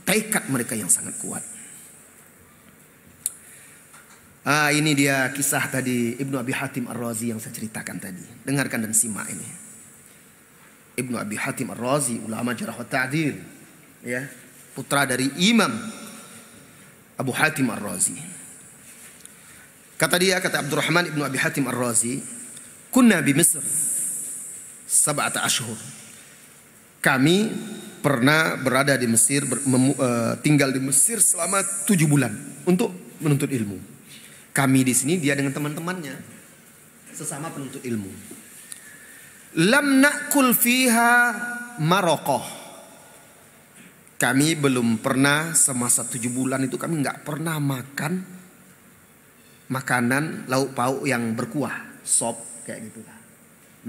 tekad mereka yang sangat kuat. Ini dia kisah tadi Ibnu Abi Hatim Ar-Razi yang saya ceritakan tadi. Dengarkan dan simak ini. Ibnu Abi Hatim Ar-Razi, ulama jarh wa ta'dil, ya, putra dari Imam Abu Hatim Ar-Razi. Kata Abdurrahman Ibnu Abi Hatim Ar-Razi, kunna bi Misr 7 ashhur. Kami pernah berada di Mesir, tinggal di Mesir selama 7 bulan untuk menuntut ilmu. Kami di sini, dia dengan teman-temannya, sesama penuntut ilmu. Lam na'kul fiha maraqah. Kami belum pernah semasa 7 bulan itu, kami nggak pernah makan makanan lauk pauk yang berkuah, sop kayak gitu.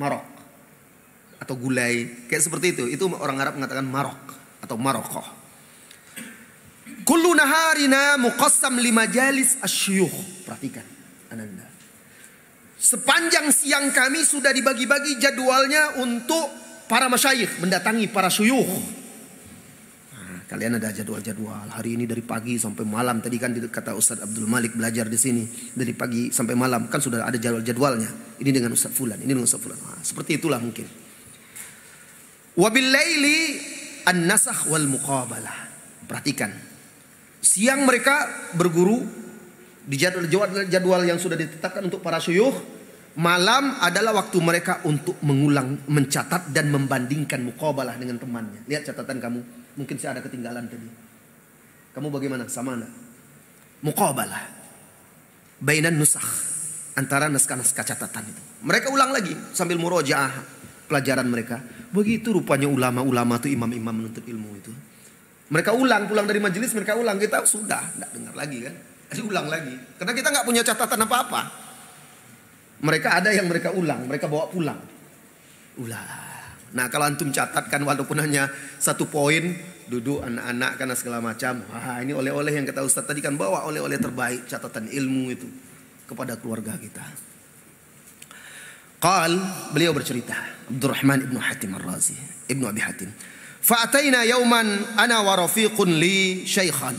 Maraq atau gulai, kayak seperti itu. Itu orang Arab mengatakan marok atau marokoh. Kullu naharina muqassam li majalis asyuyukh. Perhatikan ananda. Sepanjang siang kami sudah dibagi-bagi jadwalnya untuk para masyayikh mendatangi para syuyukh. Kalian ada jadwal-jadwal. Hari ini dari pagi sampai malam. Tadi kan kata Ustaz Abdul Malik belajar di sini dari pagi sampai malam, kan sudah ada jadwal-jadwalnya. Ini dengan Ustaz Fulan, ini dengan Ustaz Fulan. Seperti itulah mungkin. Wabil laili an-nasakh wal muqabalah. Perhatikan. Siang mereka berguru di jadwal yang sudah ditetapkan untuk para syuyukh. Malam adalah waktu mereka untuk mengulang, mencatat dan membandingkan muqabalah dengan temannya. Lihat catatan kamu. Mungkin saya ada ketinggalan tadi. Kamu bagaimana? Sama enggak? Muqabalah. Bainan nusakh. Antara naskah-naskah catatan itu. Mereka ulang lagi sambil murojaah pelajaran mereka. Begitu rupanya ulama-ulama itu, imam-imam menuntut ilmu itu. Mereka ulang, pulang dari majelis mereka ulang. Kita sudah tidak dengar lagi kan. Jadi ulang lagi. Karena kita nggak punya catatan apa-apa. Mereka ada yang mereka ulang, mereka bawa pulang. Ulang. Nah kalau antum catatkan walaupun hanya 1 poin, duduk anak-anak karena segala macam. Wah ini oleh-oleh yang kata Ustaz tadi kan, bawa oleh-oleh terbaik, catatan ilmu itu kepada keluarga kita. Beliau bercerita, Abdurrahman Ibnu Hatim Ar-Razi, Ibnu Abi Hatim. Fa'ataina yauman ana wa rafiqun li syaikhan.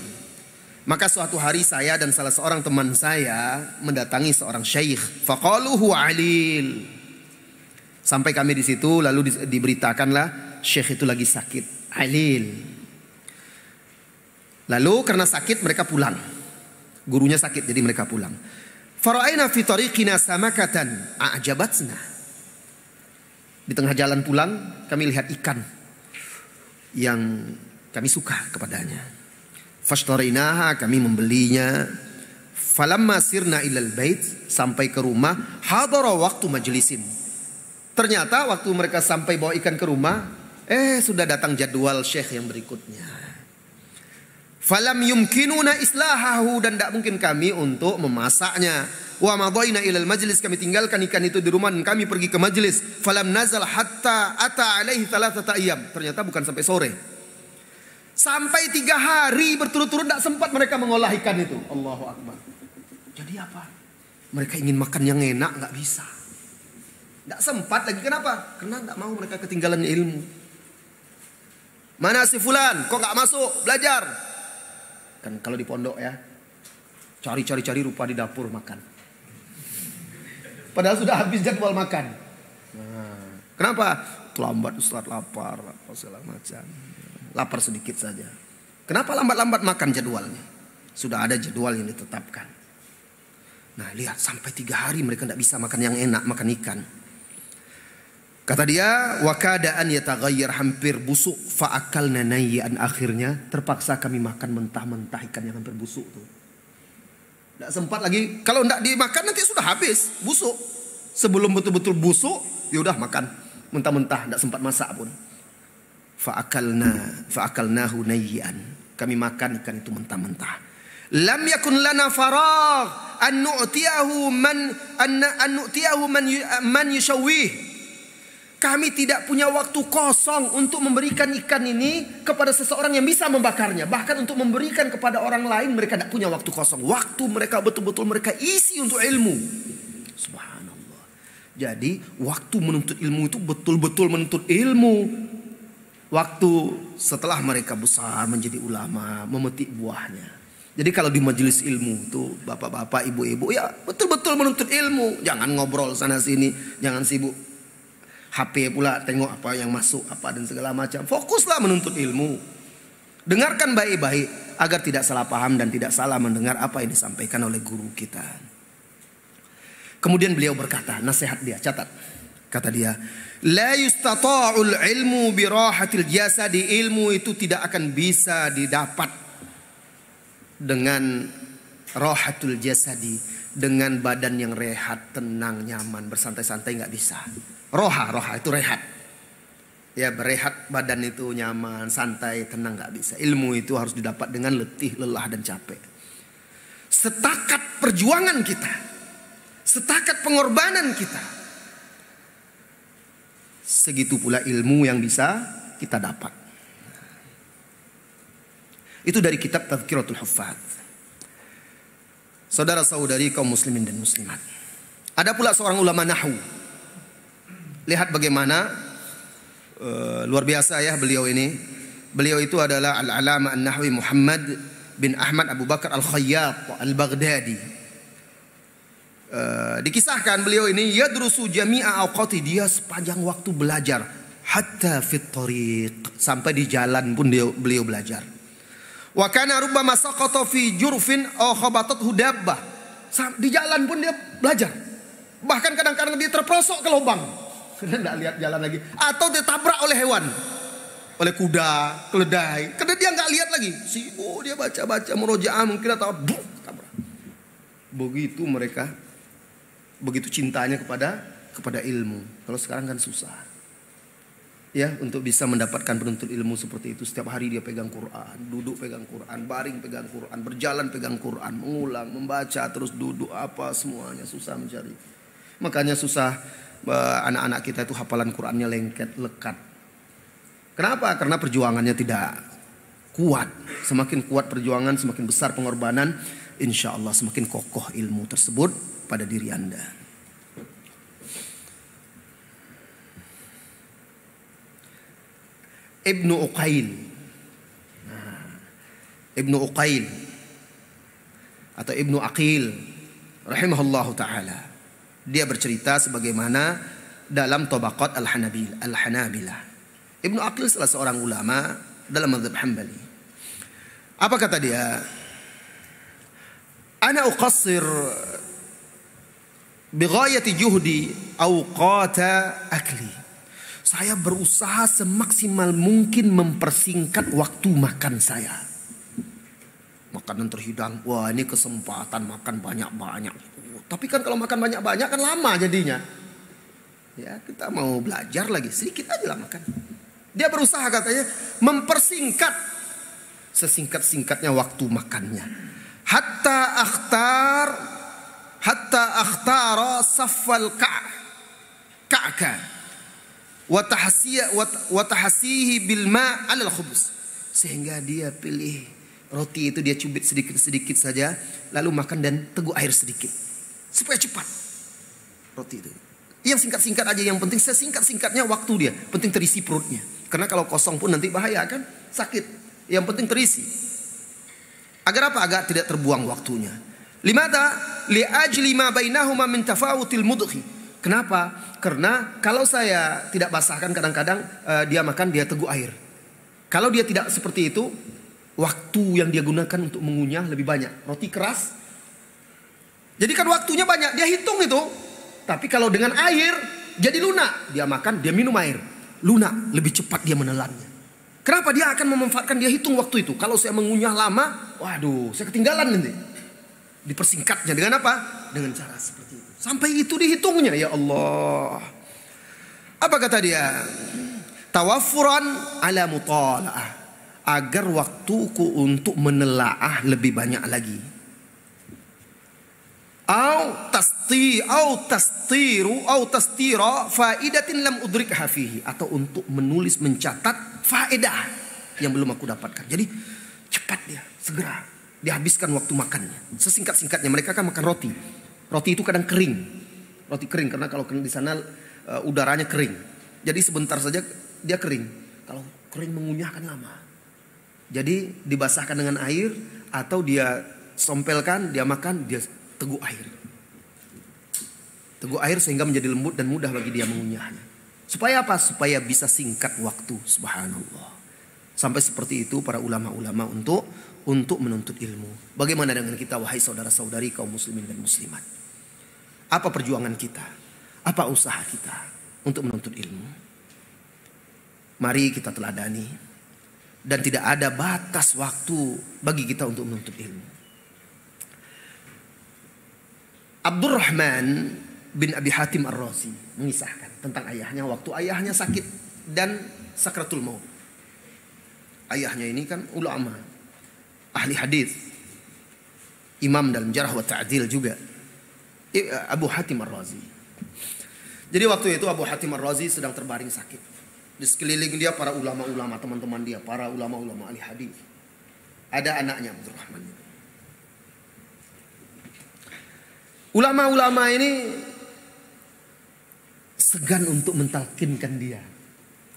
Maka suatu hari saya dan salah seorang teman saya mendatangi seorang syekh. Faqalu huwa alil. Sampai kami di situ lalu diberitakanlah syekh itu lagi sakit, alil. Lalu karena sakit mereka pulang. Gurunya sakit jadi mereka pulang. Fara'aina fi tariqina samakatan a'jabatna. Di tengah jalan pulang kami lihat ikan yang kami suka kepadanya. Fashtarinaha, kami membelinya. Falamma sirna ilal bait, sampai ke rumah, hadara waktu majlisin. Ternyata waktu mereka sampai bawa ikan ke rumah, sudah datang jadwal syekh yang berikutnya. Falam yumkinuna islahahu, dan tidak mungkin kami untuk memasaknya. Wa madaina ilal majlis, kami tinggalkan ikan itu di rumah dan kami pergi ke majlis. Falam nazal hatta ata alaihi thalathata ayyam. Ternyata bukan sampai sore. Sampai 3 hari berturut-turut tidak sempat mereka mengolah ikan itu. Allahu Akbar. Jadi apa? Mereka ingin makan yang enak, nggak bisa. Nggak sempat lagi. Kenapa? Karena nggak mau mereka ketinggalan ilmu. Mana si fulan? Kok nggak masuk belajar? Kan kalau di pondok ya, cari rupa di dapur makan. Padahal sudah habis jadwal makan. Nah, kenapa? Lambat Ustaz, lapar, apa segala macam. Lapar sedikit saja. Kenapa lambat-lambat makan jadwalnya? Sudah ada jadwal yang ditetapkan. Nah lihat, sampai 3 hari mereka tidak bisa makan yang enak, makan ikan. Kata dia, wakadaan yataghayyar, hampir busuk, fa'akalna nayyan, akhirnya terpaksa kami makan mentah-mentah ikan yang hampir busuk tuh. Tidak sempat lagi, kalau tidak dimakan nanti sudah habis, busuk. Sebelum betul-betul busuk, yaudah makan mentah-mentah, tidak sempat masak pun. Fa'akalnahu nayyan, kami makan ikan itu mentah-mentah. Lam yakun lana faragh an nu'tiyahu man yushawih. Kami tidak punya waktu kosong untuk memberikan ikan ini kepada seseorang yang bisa membakarnya. Bahkan untuk memberikan kepada orang lain mereka tidak punya waktu kosong. Waktu mereka betul-betul mereka isi untuk ilmu. Subhanallah. Jadi waktu menuntut ilmu itu betul-betul menuntut ilmu. Waktu setelah mereka besar menjadi ulama, memetik buahnya. Jadi kalau di majelis ilmu itu bapak-bapak, ibu-ibu ya betul-betul menuntut ilmu. Jangan ngobrol sana sini, jangan sibuk HP pula tengok apa yang masuk apa dan segala macam. Fokuslah menuntut ilmu. Dengarkan baik-baik agar tidak salah paham dan tidak salah mendengar apa yang disampaikan oleh guru kita. Kemudian beliau berkata, nasihat dia, catat. Kata dia, la yustata'ul ilmu birahatil jasadi, ilmu itu tidak akan bisa didapat dengan rahatul jasadi, dengan badan yang rehat, tenang, nyaman, bersantai-santai, nggak bisa. Roha itu rehat. Ya, berehat badan itu nyaman, santai, tenang, nggak bisa. Ilmu itu harus didapat dengan letih, lelah dan capek. Setakat perjuangan kita, setakat pengorbanan kita, segitu pula ilmu yang bisa kita dapat. Itu dari kitab Tadhkiratul Huffaz. Saudara-saudari kaum muslimin dan muslimat. Ada pula seorang ulama nahwu. Lihat bagaimana luar biasa ya beliau ini. Beliau itu adalah Al-Alama An-Nahwi Muhammad bin Ahmad Abu Bakar Al-Khayyat Al-Baghdadi. Dikisahkan beliau ini yadrusu jami'a awqati, dia sepanjang waktu belajar hatta fit tariq, sampai di jalan pun beliau belajar. Wa kana rubbama saqata fi jurfin aw khabatathu dabbah, di jalan pun dia belajar. Bahkan kadang-kadang dia terperosok ke lubang karena tidak lihat jalan lagi, atau ditabrak oleh hewan, oleh kuda, keledai, karena dia nggak lihat lagi. Sibuk dia baca-baca murojaah, mungkin atau tabrak. Begitu mereka, begitu cintanya kepada ilmu. Kalau sekarang kan susah. Ya, untuk bisa mendapatkan penuntut ilmu seperti itu, setiap hari dia pegang Quran, duduk pegang Quran, baring pegang Quran, berjalan pegang Quran, mengulang, membaca, terus duduk, apa semuanya susah mencari. Makanya susah anak-anak kita itu hafalan Qurannya lekat. Kenapa? Karena perjuangannya tidak kuat. Semakin kuat perjuangan, semakin besar pengorbanan, insya Allah semakin kokoh ilmu tersebut pada diri Anda. Ibnu Uqail. Ibnu Uqail atau Ibnu Aqil rahimahullahu ta'ala. Dia bercerita sebagaimana dalam Tabaqat Al-Hanabilah. Ibnu Aqil salah seorang ulama dalam mazhab Hambali. Apa kata dia? Ana uqassir bighayati juhdi awqata akli. Saya berusaha semaksimal mungkin mempersingkat waktu makan saya. Makanan terhidang, wah ini kesempatan makan banyak-banyak. Tapi kan kalau makan banyak-banyak kan lama jadinya. Ya, kita mau belajar lagi, sedikit aja lah makan. Dia berusaha katanya mempersingkat sesingkat-singkatnya waktu makannya. Hatta akhtara saffal ka'ka wa tahsihi bil ma' 'ala al-khubuz. Sehingga dia pilih roti itu, dia cubit sedikit-sedikit saja, lalu makan dan teguk air sedikit. Supaya cepat roti itu. Yang singkat-singkat aja, yang penting sesingkat-singkatnya waktu dia. Penting terisi perutnya. Karena kalau kosong pun nanti bahaya kan, sakit. Yang penting terisi. Agar apa? Agar tidak terbuang waktunya. Limata li'ajli ma bainahuma min tafawutil mudghi. Kenapa? Karena kalau saya tidak basahkan, kadang-kadang dia makan, dia teguk air. Kalau dia tidak seperti itu, waktu yang dia gunakan untuk mengunyah lebih banyak. Roti keras, jadi kan waktunya banyak, dia hitung itu. Tapi kalau dengan air, jadi lunak. Dia makan, dia minum air, lunak, lebih cepat dia menelannya. Kenapa? Dia akan memanfaatkan, dia hitung waktu itu. Kalau saya mengunyah lama, waduh, saya ketinggalan nanti. Dipersingkatnya dengan apa? Dengan cara seperti itu. Sampai itu dihitungnya, ya Allah. Apa kata dia? Tawaffuran ala mutala'ah. Agar waktuku untuk menelaah lebih banyak lagi. Au tastira faidatin lam udrikha fihi. Atau untuk menulis, mencatat faedah yang belum aku dapatkan. Jadi cepat dia, segera dihabiskan waktu makannya. Sesingkat-singkatnya. Mereka kan makan roti. Roti itu kadang kering. Roti kering karena kalau di sana udaranya kering. Jadi sebentar saja dia kering. Kalau kering mengunyah kan lama. Jadi dibasahkan dengan air atau dia sompelkan, dia makan, dia teguk air. Teguk air sehingga menjadi lembut dan mudah bagi dia mengunyahnya. Supaya apa? Supaya bisa singkat waktu. Subhanallah. Sampai seperti itu para ulama-ulama untuk menuntut ilmu. Bagaimana dengan kita, wahai saudara-saudari kaum muslimin dan muslimat? Apa perjuangan kita? Apa usaha kita untuk menuntut ilmu? Mari kita teladani. Dan tidak ada batas waktu bagi kita untuk menuntut ilmu. Abdurrahman bin Abi Hatim Ar-Razi mengisahkan tentang ayahnya waktu ayahnya sakit dan sakratul maut. Ayahnya ini kan ulama, ahli hadis, imam dalam jarh wa ta'dil juga, Abu Hatim Ar-Razi. Jadi waktu itu Abu Hatim Ar-Razi sedang terbaring sakit. Di sekeliling dia para ulama-ulama, teman-teman dia, para ulama-ulama ahli hadis. Ada anaknya Abdurrahman. Ulama-ulama ini segan untuk mentalkinkan dia.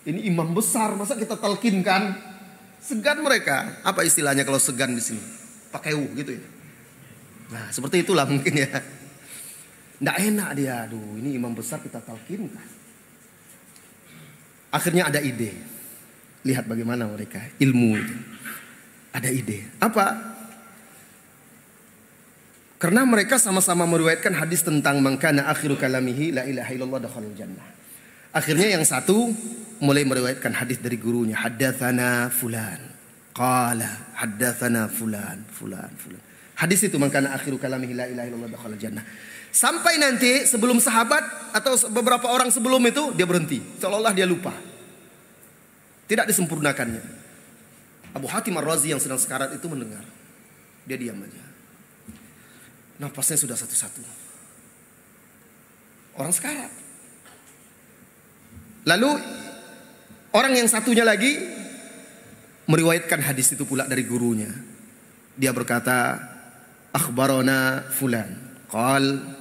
Ini imam besar, masa kita talkinkan? Segan mereka. Apa istilahnya kalau segan di sini? Pakeu gitu ya. Nah, seperti itulah mungkin ya. Nggak enak dia. Aduh, ini imam besar kita talkinkan. Akhirnya ada ide. Lihat bagaimana mereka ilmu itu. Ada ide. Apa? Karena mereka sama-sama meriwayatkan hadis tentang man kana akhiru kalamihi la ilaha illallah dakhalul jannah. Akhirnya yang satu mulai meriwayatkan hadis dari gurunya. Haddatsana fulan. Qala haddatsana fulan. Hadis itu man kana akhiru kalamihi la ilaha illallah dakhalul jannah. Sampai nanti sebelum sahabat atau beberapa orang sebelum itu dia berhenti. Seolah-olah dia lupa. Tidak disempurnakannya. Abu Hatim Ar-Razi yang sedang sekarat itu mendengar. Dia diam aja. Napasnya sudah satu-satu. Orang sekarat. Lalu orang yang satunya lagi meriwayatkan hadis itu pula dari gurunya. Dia berkata, akhbarona fulan, qal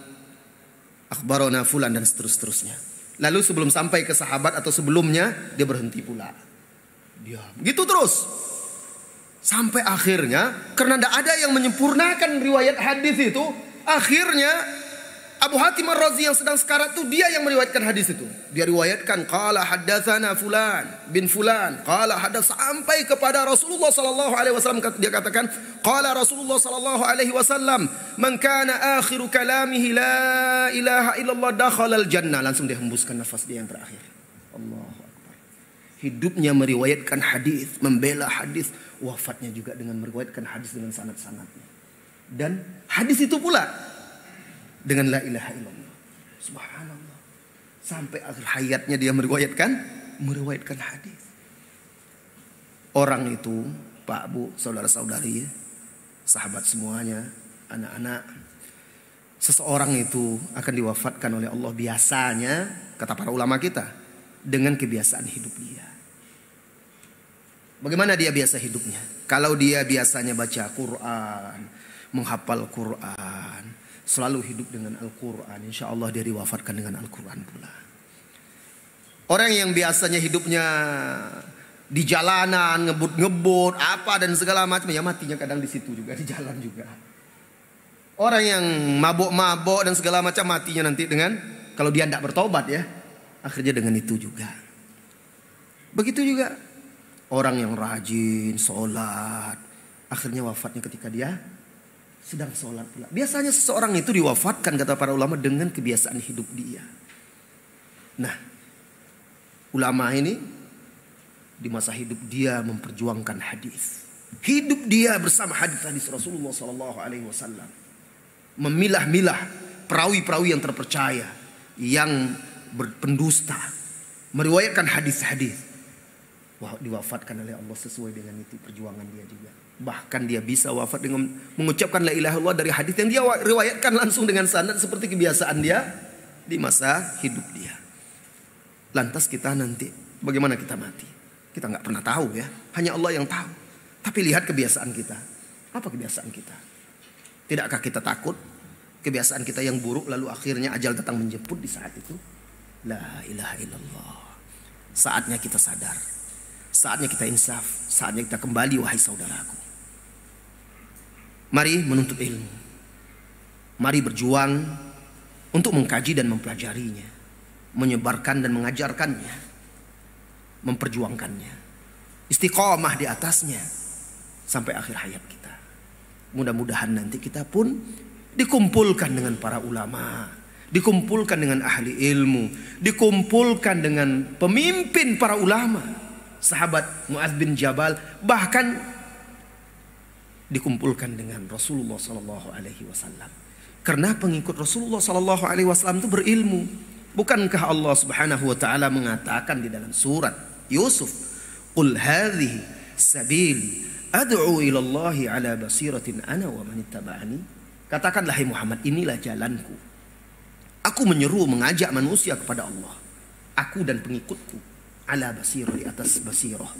akhbarona fulan, dan seterusnya. Lalu sebelum sampai ke sahabat atau sebelumnya dia berhenti pula. Dia gitu terus. Sampai akhirnya karena tidak ada yang menyempurnakan riwayat hadis itu, akhirnya Abu Hatim Ar-Razi yang sedang sekarat itu dia yang meriwayatkan hadis itu. Dia riwayatkan qala haddatsana fulan bin fulan qala hadats, sampai kepada Rasulullah sallallahu alaihi wasallam. Dia katakan qala Rasulullah sallallahu alaihi wasallam man kana akhiru kalamihi la ilaha illallah dakhalal jannah. Langsung dia hembuskan nafas dia yang terakhir. Allahu akbar. Hidupnya meriwayatkan hadis, membela hadis, wafatnya juga dengan meriwayatkan hadis dengan sanad-sanadnya. Dan hadis itu pula dengan la ilaha illallah. Subhanallah. Sampai akhir hayatnya dia meriwayatkan hadis. Orang itu, Pak, Bu, saudara-saudari, sahabat semuanya, anak-anak, seseorang itu akan diwafatkan oleh Allah biasanya, kata para ulama kita, dengan kebiasaan hidup dia. Bagaimana dia biasa hidupnya? Kalau dia biasanya baca Quran, menghafal Quran, selalu hidup dengan Al-Quran, insya Allah dia diwafatkan dengan Al-Quran pula. Orang yang biasanya hidupnya di jalanan, ngebut-ngebut, apa dan segala macam, ya matinya kadang di situ juga, di jalan juga. Orang yang mabuk-mabuk dan segala macam, matinya nanti dengan, kalau dia tidak bertobat ya, akhirnya dengan itu juga. Begitu juga orang yang rajin sholat, akhirnya wafatnya ketika dia sedang sholat pula. Biasanya seseorang itu diwafatkan, kata para ulama, dengan kebiasaan hidup dia. Nah, ulama ini di masa hidup dia memperjuangkan hadis. Hidup dia bersama hadis-hadis Rasulullah SAW. Memilah-milah perawi-perawi yang terpercaya, yang berpendusta, meriwayatkan hadis-hadis. Wah, diwafatkan oleh Allah sesuai dengan itu perjuangan dia juga. Bahkan dia bisa wafat dengan mengucapkan la ilaha illallah dari hadis yang dia riwayatkan langsung dengan sanad seperti kebiasaan dia di masa hidup dia. Lantas kita nanti bagaimana kita mati? Kita nggak pernah tahu ya, hanya Allah yang tahu. Tapi lihat kebiasaan kita. Apa kebiasaan kita? Tidakkah kita takut kebiasaan kita yang buruk lalu akhirnya ajal datang menjemput di saat itu? La ilaha illallah. Saatnya kita sadar. Saatnya kita insaf. Saatnya kita kembali, wahai saudaraku. Mari menuntut ilmu. Mari berjuang untuk mengkaji dan mempelajarinya. Menyebarkan dan mengajarkannya. Memperjuangkannya, istiqomah di atasnya sampai akhir hayat kita. Mudah-mudahan nanti kita pun dikumpulkan dengan para ulama, dikumpulkan dengan ahli ilmu, dikumpulkan dengan pemimpin para ulama, sahabat Mu'adz bin Jabal, bahkan dikumpulkan dengan Rasulullah SAW. Karena pengikut Rasulullah SAW itu berilmu. Bukankah Allah Subhanahu wa taala mengatakan di dalam surat Yusuf, "Qul hadhihi sabili ad'u ila Allahi ala basiratin ana wa man ittaba'ani." Katakanlah, hai Muhammad, inilah jalanku. Aku menyeru, mengajak manusia kepada Allah. Aku dan pengikutku ala basirah, di atas basirah.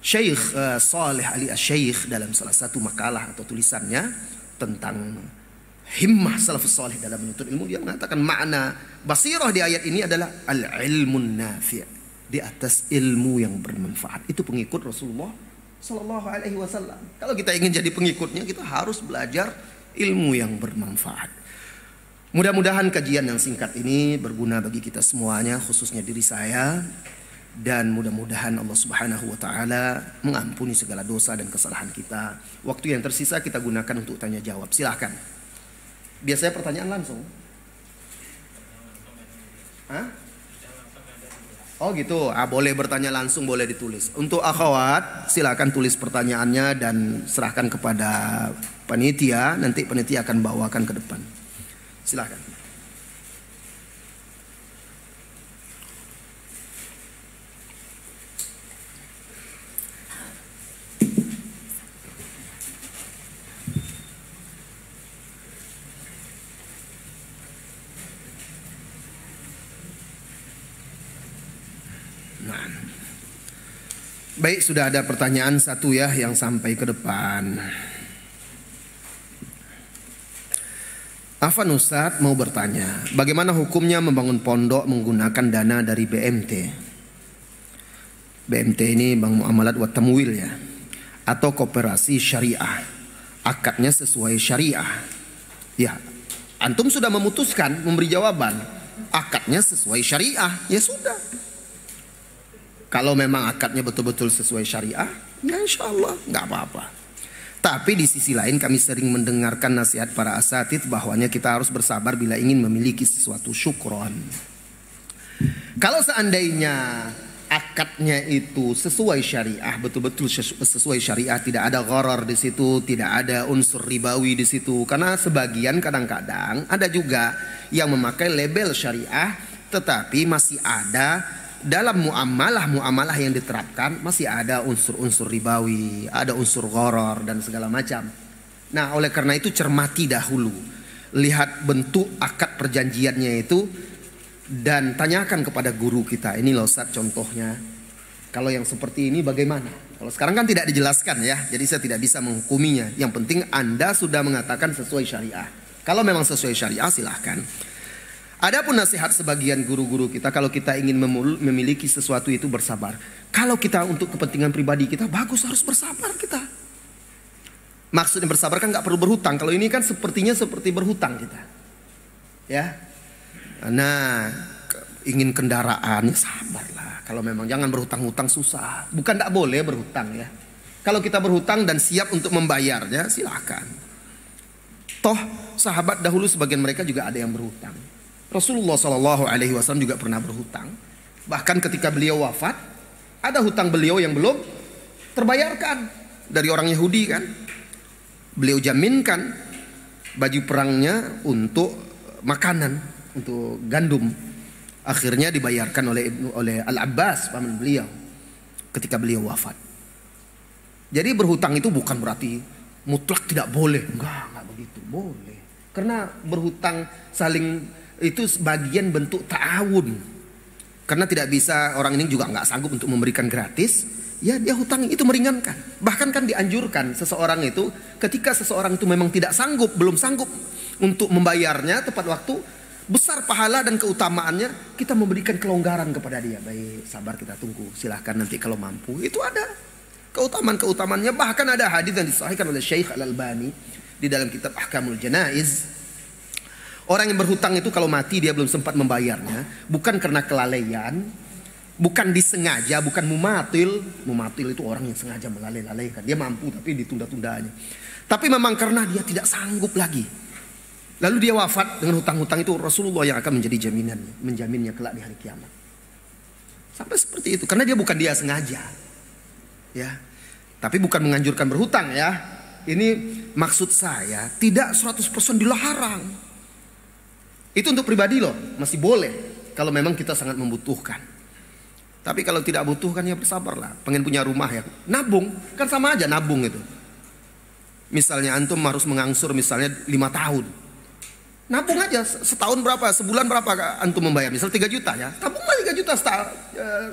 Syekh Saleh Ali Asy-Syaikh dalam salah satu makalah atau tulisannya tentang himmah salafus salih dalam menuntut ilmu, dia mengatakan makna basirah di ayat ini adalah al-ilmun nafi', di atas ilmu yang bermanfaat. Itu pengikut Rasulullah SAW. Kalau kita ingin jadi pengikutnya, kita harus belajar ilmu yang bermanfaat. Mudah-mudahan kajian yang singkat ini berguna bagi kita semuanya, khususnya diri saya. Dan mudah-mudahan Allah Subhanahu wa taala mengampuni segala dosa dan kesalahan kita. Waktu yang tersisa kita gunakan untuk tanya jawab. Silahkan. Biasanya pertanyaan langsung. Hah? Oh gitu, boleh bertanya langsung, boleh ditulis. Untuk akhwat, silakan tulis pertanyaannya dan serahkan kepada panitia. Nanti panitia akan bawakan ke depan. Silakan. Baik, sudah ada pertanyaan satu ya yang sampai ke depan. Afan Ustadz mau bertanya, bagaimana hukumnya membangun pondok menggunakan dana dari BMT? BMT ini Bank Muamalat wa Tamwil ya, atau koperasi syariah. Akadnya sesuai syariah. Ya, antum sudah memutuskan memberi jawaban. Akadnya sesuai syariah, ya sudah. Kalau memang akadnya betul-betul sesuai syariah, ya insya Allah nggak apa-apa. Tapi di sisi lain kami sering mendengarkan nasihat para asatidz bahwanya kita harus bersabar bila ingin memiliki sesuatu syukron. Kalau seandainya akadnya itu sesuai syariah, betul-betul sesuai syariah, tidak ada gharar di situ, tidak ada unsur ribawi di situ. Karena sebagian kadang-kadang ada juga yang memakai label syariah, tetapi masih ada dalam muamalah yang diterapkan masih ada unsur-unsur ribawi, ada unsur gharar dan segala macam. Nah, oleh karena itu cermati dahulu, lihat bentuk akad perjanjiannya itu dan tanyakan kepada guru kita. Ini loh Ustaz contohnya. Kalau yang seperti ini bagaimana? Kalau Kalau sekarang kan tidak dijelaskan ya, jadi saya tidak bisa menghukuminya. Yang penting Anda sudah mengatakan sesuai syariah. Kalau memang sesuai syariah silahkan. Adapun nasihat sebagian guru-guru kita, kalau kita ingin memiliki sesuatu itu bersabar. Kalau kita untuk kepentingan pribadi kita, bagus harus bersabar kita. Maksudnya bersabar kan nggak perlu berhutang. Kalau ini kan sepertinya seperti berhutang kita. Ya. Nah, ingin kendaraan, ya sabarlah. Kalau memang jangan berhutang-hutang susah. Bukan nggak boleh berhutang ya. Kalau kita berhutang dan siap untuk membayarnya, silakan. Toh sahabat dahulu sebagian mereka juga ada yang berhutang. Rasulullah SAW juga pernah berhutang. Bahkan ketika beliau wafat, ada hutang beliau yang belum terbayarkan dari orang Yahudi kan. Beliau jaminkan baju perangnya untuk makanan, untuk gandum. Akhirnya dibayarkan oleh Al-Abbas, paman beliau, ketika beliau wafat. Jadi berhutang itu bukan berarti mutlak tidak boleh. Enggak begitu, boleh. Karena berhutang saling itu sebagian bentuk ta'awun. Karena tidak bisa, orang ini juga nggak sanggup untuk memberikan gratis, ya dia hutang itu meringankan. Bahkan kan dianjurkan seseorang itu, ketika seseorang itu memang tidak sanggup, belum sanggup untuk membayarnya tepat waktu, besar pahala dan keutamaannya, kita memberikan kelonggaran kepada dia. Baik, sabar kita tunggu, silahkan nanti kalau mampu. Itu ada keutamaan-keutamaannya. Bahkan ada hadis yang disahihkan oleh Syekh Al-Albani di dalam kitab Ahkamul Janaiz. Orang yang berhutang itu kalau mati dia belum sempat membayarnya, bukan karena kelalaian, bukan disengaja, bukan mumatil. Mumatil itu orang yang sengaja melalaikan. Dia mampu tapi ditunda-tundanya. Tapi memang karena dia tidak sanggup lagi. Lalu dia wafat dengan hutang-hutang itu, Rasulullah yang akan menjadi jaminannya, menjaminnya kelak di hari kiamat. Sampai seperti itu, karena dia bukan dia sengaja. Ya. Tapi bukan menganjurkan berhutang ya. Ini maksud saya tidak 100% dilarang. Itu untuk pribadi loh, masih boleh kalau memang kita sangat membutuhkan. Tapi kalau tidak butuhkan ya bersabarlah. Pengen punya rumah ya, nabung, kan sama aja nabung itu. Misalnya antum harus mengangsur misalnya 5 tahun. Nabung aja setahun berapa, sebulan berapa antum membayar? Misal 3 juta ya, tabunglah 3 juta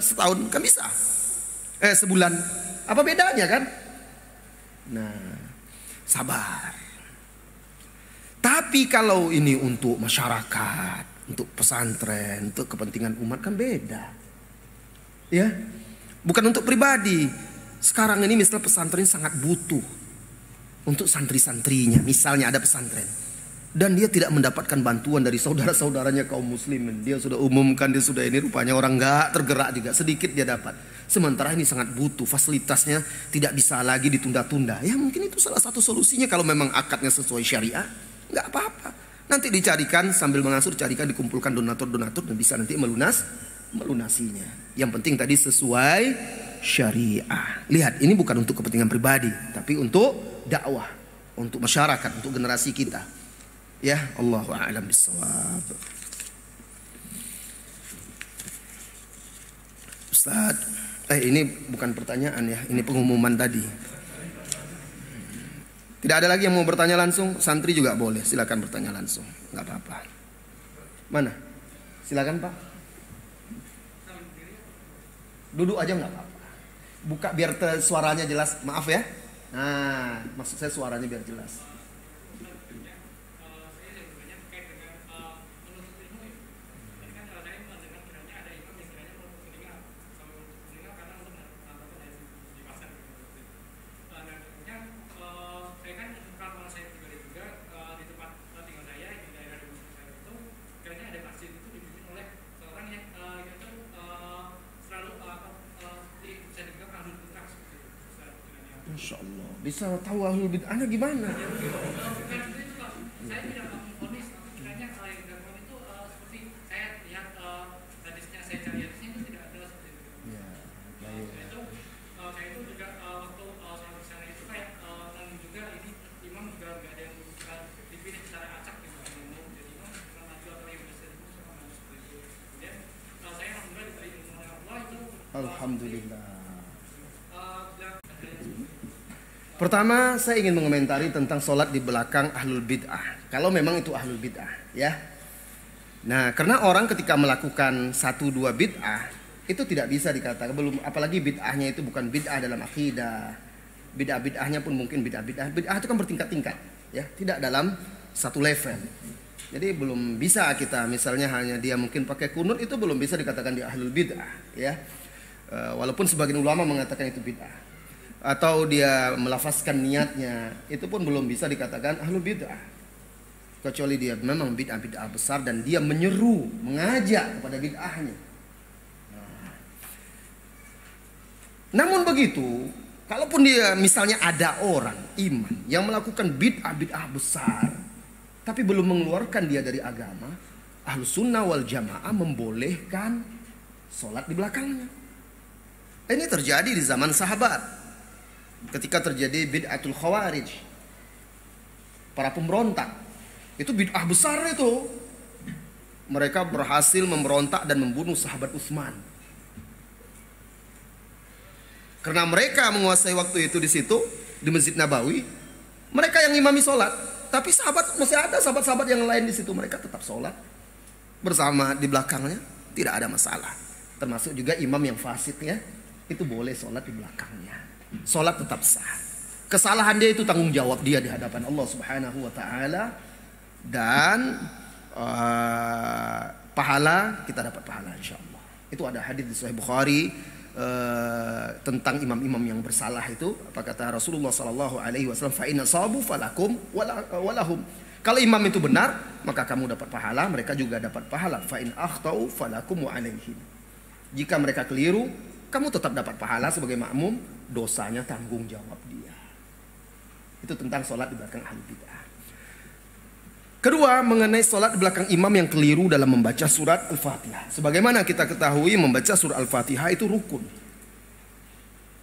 setahun kan bisa. Sebulan. Apa bedanya kan? Nah, sabar. Tapi kalau ini untuk masyarakat, untuk pesantren, untuk kepentingan umat kan beda. Ya, bukan untuk pribadi. Sekarang ini misalnya pesantren sangat butuh untuk santri-santrinya. Misalnya ada pesantren dan dia tidak mendapatkan bantuan dari saudara-saudaranya kaum muslimin. Dia sudah umumkan, dia sudah ini, rupanya orang nggak tergerak juga, sedikit dia dapat. Sementara ini sangat butuh, fasilitasnya tidak bisa lagi ditunda-tunda. Ya mungkin itu salah satu solusinya kalau memang akadnya sesuai syariah. Nggak apa-apa. Nanti dicarikan sambil mengasuh, dicarikan, dikumpulkan donatur-donatur dan bisa nanti melunasinya. Yang penting tadi sesuai syariah. Lihat, ini bukan untuk kepentingan pribadi, tapi untuk dakwah, untuk masyarakat, untuk generasi kita. Ya, Allahu a'lam bissawab. Ustaz, ini bukan pertanyaan ya, ini pengumuman tadi. Tidak ada lagi yang mau bertanya langsung, santri juga boleh, silakan bertanya langsung, nggak apa-apa. Mana? Silakan Pak. Duduk aja nggak apa-apa. Buka biar suaranya jelas, maaf ya. Nah, maksud saya suaranya biar jelas. Masya Allah, bisa tahu ahlul bid'ahnya gimana? Saya tidak memfonis, kiranya kalau yang dilakukan itu seperti saya lihat hadisnya, saya cari hadisnya itu tidak ada seperti itu. Ya, baik. Itu saya itu juga waktu saya bersama itu kayak dan juga ini imam juga nggak ada yang dipilih secara acak gitu, jadi imam bukan maju atau yang bisa itu sama seperti itu. Kemudian saya alhamdulillah diberi ilmu oleh Allah itu. Alhamdulillah. Pertama saya ingin mengomentari tentang sholat di belakang ahlul bid'ah. Kalau memang itu ahlul bid'ah ya. Nah karena orang ketika melakukan 1-2 bid'ah, itu tidak bisa dikatakan, belum, apalagi bid'ahnya itu bukan bid'ah dalam akidah. Bid'ah-bid'ahnya pun mungkin bid'ah itu kan bertingkat-tingkat, ya, tidak dalam satu level. Jadi belum bisa kita misalnya hanya dia mungkin pakai kunut itu belum bisa dikatakan dia ahlul bid'ah, ya. Walaupun sebagian ulama mengatakan itu bid'ah. Atau dia melafazkan niatnya, itu pun belum bisa dikatakan ahlul bid'ah. Kecuali dia memang bid'ah besar dan dia menyeru, mengajak kepada bid'ahnya. Namun begitu, kalaupun dia misalnya ada orang imam yang melakukan bid'ah besar, tapi belum mengeluarkan dia dari agama, Ahlus Sunnah wal Jamaah membolehkan sholat di belakangnya. Ini terjadi di zaman sahabat, ketika terjadi bid'atul khawarij, para pemberontak, itu bid'ah besar itu. Mereka berhasil memberontak dan membunuh sahabat Utsman. Karena mereka menguasai waktu itu di situ, di Masjid Nabawi, mereka yang imami sholat. Tapi sahabat masih ada sahabat-sahabat yang lain di situ, mereka tetap sholat bersama di belakangnya, tidak ada masalah. Termasuk juga imam yang fasik, ya, itu boleh sholat di belakangnya. Sholat tetap sah. Kesalahan dia itu tanggung jawab dia di hadapan Allah Subhanahu wa Ta'ala, dan pahala, kita dapat pahala insya Allah. Itu ada hadis di Sahih Bukhari tentang imam-imam yang bersalah itu. Apa kata Rasulullah sallallahu alaihi wasallam, fa inna sabu falakum walahum. Kalau imam itu benar, maka kamu dapat pahala, mereka juga dapat pahala. Fa in akhtau falakum wa alaihim. Jika mereka keliru, kamu tetap dapat pahala sebagai makmum, dosanya tanggung jawab dia. Itu tentang sholat di belakang ahli bid'ah. Kedua, mengenai sholat di belakang imam yang keliru dalam membaca surat Al-Fatihah. Sebagaimana kita ketahui, membaca surat Al-Fatihah itu rukun.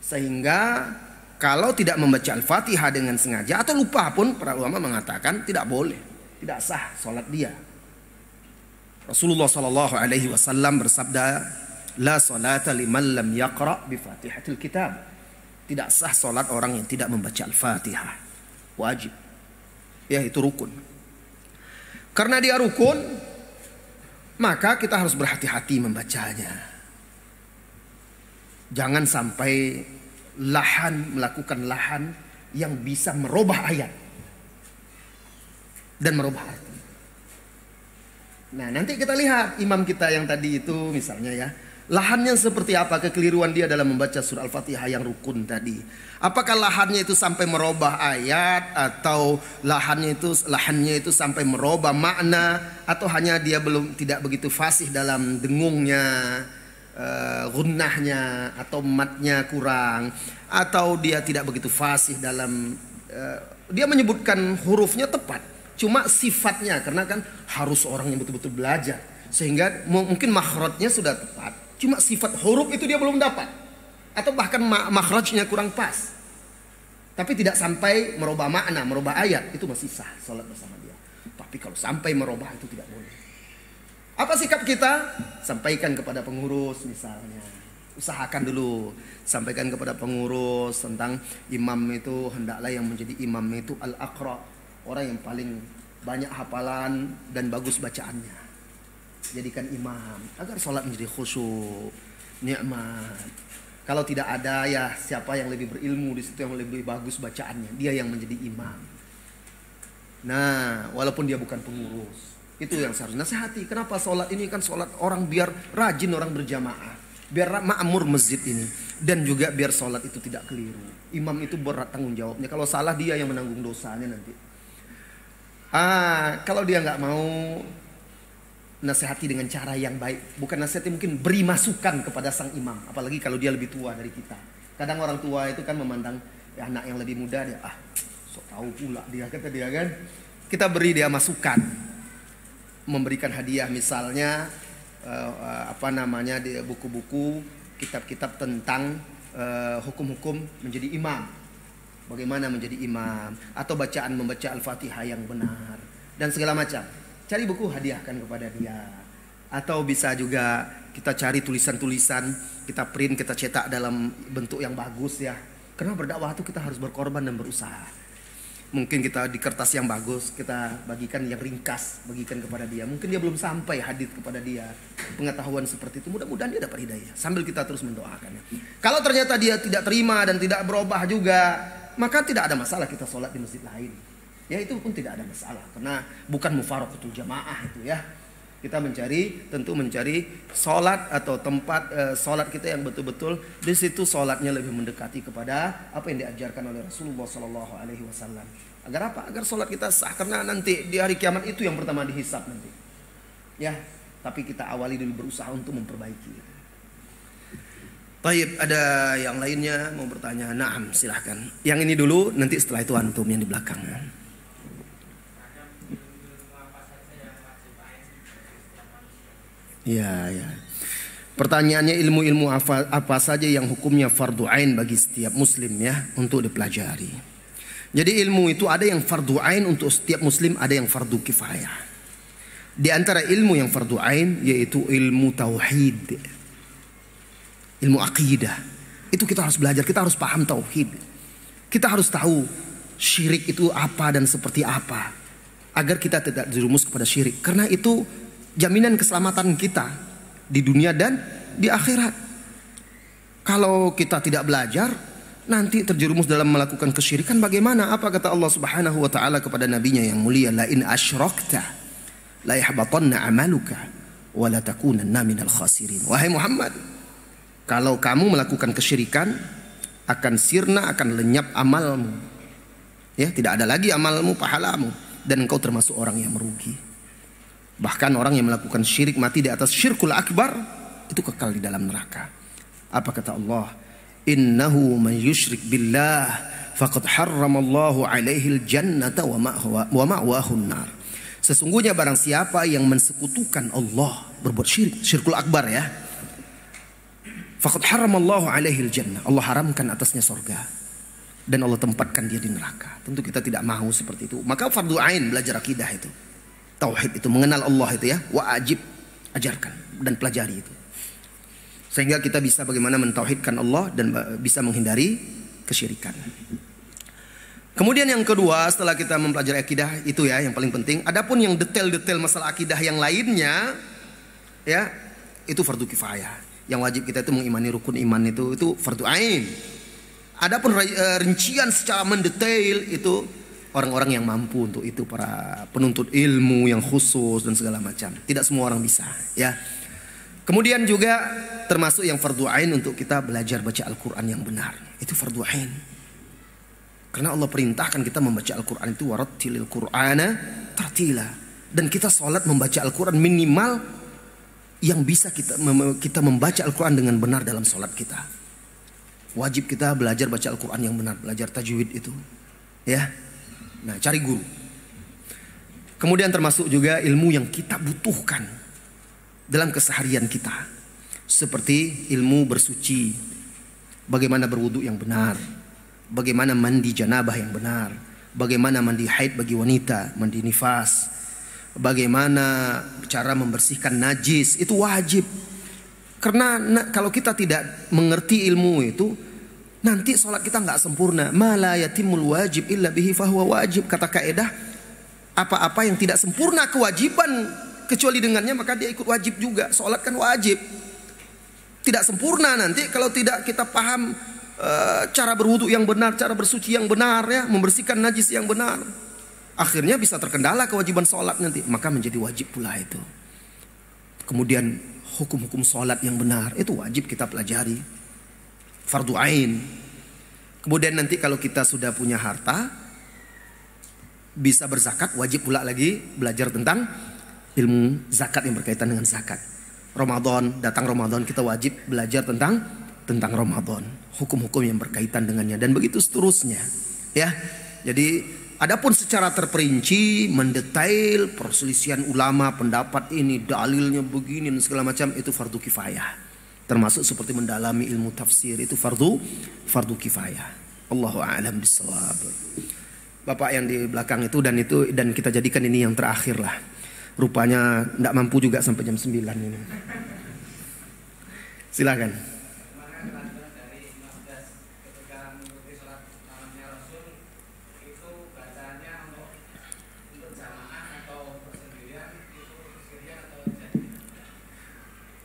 Sehingga kalau tidak membaca Al-Fatihah dengan sengaja atau lupa pun, para ulama mengatakan tidak boleh, tidak sah sholat dia. Rasulullah SAW bersabda, la sholata liman lam yaqra' bi fatihatil kitab. Tidak sah sholat orang yang tidak membaca Al-Fatihah. Wajib. Ya, itu rukun. Karena dia rukun, maka kita harus berhati-hati membacanya. Jangan sampai melakukan lahan yang bisa merubah ayat dan merubah arti. Nah, nanti kita lihat imam kita yang tadi itu misalnya, ya, lahannya seperti apa, kekeliruan dia dalam membaca surah Al-Fatihah yang rukun tadi. Apakah lahannya itu sampai merubah ayat, atau lahannya itu sampai merubah makna, atau hanya dia tidak begitu fasih dalam dengungnya, gunnahnya atau matnya kurang, atau dia tidak begitu fasih dalam dia menyebutkan hurufnya tepat, cuma sifatnya, karena kan harus orang yang betul-betul belajar, sehingga mungkin makhrajnya sudah tepat, cuma sifat huruf itu dia belum dapat, atau bahkan makhrajnya kurang pas, tapi tidak sampai merubah makna, merubah ayat, itu masih sah sholat bersama dia. Tapi kalau sampai merubah itu tidak boleh. Apa sikap kita? Sampaikan kepada pengurus misalnya. Usahakan dulu sampaikan kepada pengurus tentang imam itu hendaklah yang menjadi imam itu al-aqra, orang yang paling banyak hafalan dan bagus bacaannya. Jadikan imam agar sholat menjadi khusyuk, nikmat. Kalau tidak ada, ya siapa yang lebih berilmu di situ, yang lebih bagus bacaannya, dia yang menjadi imam. Nah, walaupun dia bukan pengurus, itu yang seharusnya nasihati. Kenapa sholat ini kan sholat orang biar rajin orang berjamaah, biar makmur masjid ini, dan juga biar sholat itu tidak keliru. Imam itu berat tanggung jawabnya. Kalau salah dia yang menanggung dosanya nanti. Kalau dia nggak mau, nasihati dengan cara yang baik. Bukan nasihati, mungkin beri masukan kepada sang imam. Apalagi kalau dia lebih tua dari kita. Kadang orang tua itu kan memandang ya, anak yang lebih muda, dia sok tahu pula dia, kata dia kan. Kita beri dia masukan, memberikan hadiah misalnya dia buku-buku, kitab-kitab tentang hukum-hukum menjadi imam, bagaimana menjadi imam, atau membaca Al-Fatihah yang benar dan segala macam. Cari buku, hadiahkan kepada dia. Atau bisa juga kita cari tulisan-tulisan, kita print, kita cetak dalam bentuk yang bagus, ya. Karena berdakwah itu kita harus berkorban dan berusaha. Mungkin kita di kertas yang bagus, kita bagikan yang ringkas, bagikan kepada dia. Mungkin dia belum sampai hadits kepada dia. Pengetahuan seperti itu, mudah-mudahan dia dapat hidayah. Sambil kita terus mendoakannya. Kalau ternyata dia tidak terima dan tidak berubah juga, maka tidak ada masalah kita sholat di masjid lain. Ya itu pun tidak ada masalah. Karena bukan mufaraqatul jamaah itu ya. Kita tentu mencari sholat atau tempat sholat kita yang betul-betul di situ sholatnya lebih mendekati kepada apa yang diajarkan oleh Rasulullah Sallallahu Alaihi Wasallam. Agar apa? Agar sholat kita sah, karena nanti di hari kiamat itu yang pertama dihisab nanti. Ya, tapi kita awali dulu berusaha untuk memperbaiki. Baik, ada yang lainnya mau bertanya? Naam, silahkan. Yang ini dulu, nanti setelah itu antum yang di belakang. Ya. Pertanyaannya ilmu-ilmu apa saja yang hukumnya fardu ain bagi setiap muslim ya untuk dipelajari. Jadi ilmu itu ada yang fardu ain untuk setiap muslim, ada yang fardu kifayah. Di antara ilmu yang fardu ain yaitu ilmu tauhid. Ilmu akidah. Itu kita harus belajar, kita harus paham tauhid. Kita harus tahu syirik itu apa dan seperti apa agar kita tidak jerumus kepada syirik. Karena itu jaminan keselamatan kita di dunia dan di akhirat. Kalau kita tidak belajar, nanti terjerumus dalam melakukan kesyirikan bagaimana? Apa kata Allah Subhanahu wa taala kepada nabinya yang mulia, la in asyrakta la yahbatanna amaluka wa la takunanna minal khasirin. Wahai Muhammad, kalau kamu melakukan kesyirikan, akan sirna, akan lenyap amalmu. Ya, tidak ada lagi amalmu, pahalamu, dan engkau termasuk orang yang merugi. Bahkan orang yang melakukan syirik mati di atas syirkul akbar itu kekal di dalam neraka. Apa kata Allah? Innahu man yusyrik billah faqad harramallahu alaihi aljannata wa ma'wahu an-nar. Sesungguhnya barang siapa yang mensekutukan Allah, berbuat syirik, syirkul akbar ya. Faqad harramallahu alaihi aljannah. Allah haramkan atasnya surga dan Allah tempatkan dia di neraka. Tentu kita tidak mau seperti itu. Maka fardu ain belajar akidah itu. Tauhid itu, mengenal Allah itu ya, wajib ajarkan dan pelajari itu. Sehingga kita bisa bagaimana mentauhidkan Allah dan bisa menghindari kesyirikan. Kemudian yang kedua, setelah kita mempelajari akidah itu ya yang paling penting. Adapun yang detail-detail masalah akidah yang lainnya ya, itu fardu kifayah. Yang wajib kita itu mengimani rukun iman itu fardu ain. Adapun rincian secara mendetail itu orang-orang yang mampu untuk itu, para penuntut ilmu yang khusus dan segala macam. Tidak semua orang bisa, ya. Kemudian juga termasuk yang fardu ain untuk kita belajar baca Al-Qur'an yang benar. Itu fardu ain. Karena Allah perintahkan kita membaca Al-Qur'an itu warattilil Qur'ana tartila. Dan kita sholat membaca Al-Qur'an minimal yang bisa kita membaca Al-Qur'an dengan benar dalam sholat kita. Wajib kita belajar baca Al-Qur'an yang benar, belajar tajwid itu, ya. Nah, cari guru. Kemudian termasuk juga ilmu yang kita butuhkan dalam keseharian kita. Seperti ilmu bersuci, bagaimana berwudu yang benar, bagaimana mandi janabah yang benar, bagaimana mandi haid bagi wanita, mandi nifas, bagaimana cara membersihkan najis, itu wajib. Karena kalau kita tidak mengerti ilmu itu, nanti sholat kita nggak sempurna. Ma la yatimul wajib illa bihi fahuwa wajib. Kata kaidah, apa-apa yang tidak sempurna kewajiban kecuali dengannya maka dia ikut wajib juga. Sholat kan wajib. Tidak sempurna nanti kalau tidak kita paham cara berwudu yang benar, cara bersuci yang benar ya, membersihkan najis yang benar. Akhirnya bisa terkendala kewajiban sholat nanti, maka menjadi wajib pula itu. Kemudian hukum-hukum sholat yang benar itu wajib kita pelajari. Fardu ain. Kemudian nanti kalau kita sudah punya harta, bisa berzakat, wajib pula lagi belajar tentang ilmu zakat yang berkaitan dengan zakat. Ramadan, datang Ramadan kita wajib belajar tentang Ramadan, hukum-hukum yang berkaitan dengannya dan begitu seterusnya. Ya. Jadi adapun secara terperinci, mendetail perselisihan ulama, pendapat ini, dalilnya begini dan segala macam, itu fardu kifayah. Termasuk seperti mendalami ilmu tafsir, itu fardu kifayah. Allahu a'lam bissawab. Bapak yang di belakang itu dan kita jadikan ini yang terakhir lah. Rupanya tidak mampu juga sampai jam 9 ini. Silakan. Ketika mengikuti sholat malamnya Rasul itu baca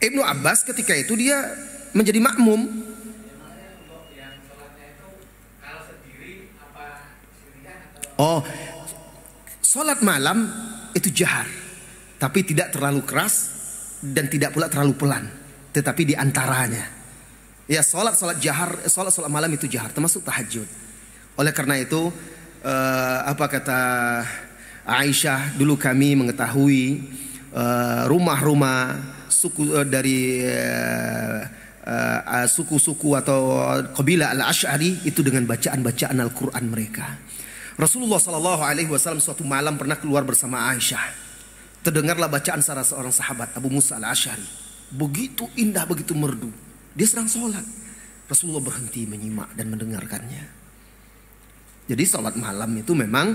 Ibnu Abbas ketika itu dia menjadi makmum. Oh, sholat malam itu jahar, tapi tidak terlalu keras dan tidak pula terlalu pelan, tetapi di antaranya. Ya, sholat jahar, sholat malam itu jahar, termasuk tahajud. Oleh karena itu, apa kata Aisyah, dulu kami mengetahui rumah-rumah suku dari suku-suku atau kabilah Al-Asy'ari itu dengan bacaan-bacaan Al-Quran mereka. Rasulullah SAW suatu malam pernah keluar bersama Aisyah. Terdengarlah bacaan salah seorang sahabat, Abu Musa Al-Asy'ari. Begitu indah, begitu merdu. Dia sedang sholat. Rasulullah berhenti menyimak dan mendengarkannya. Jadi sholat malam itu memang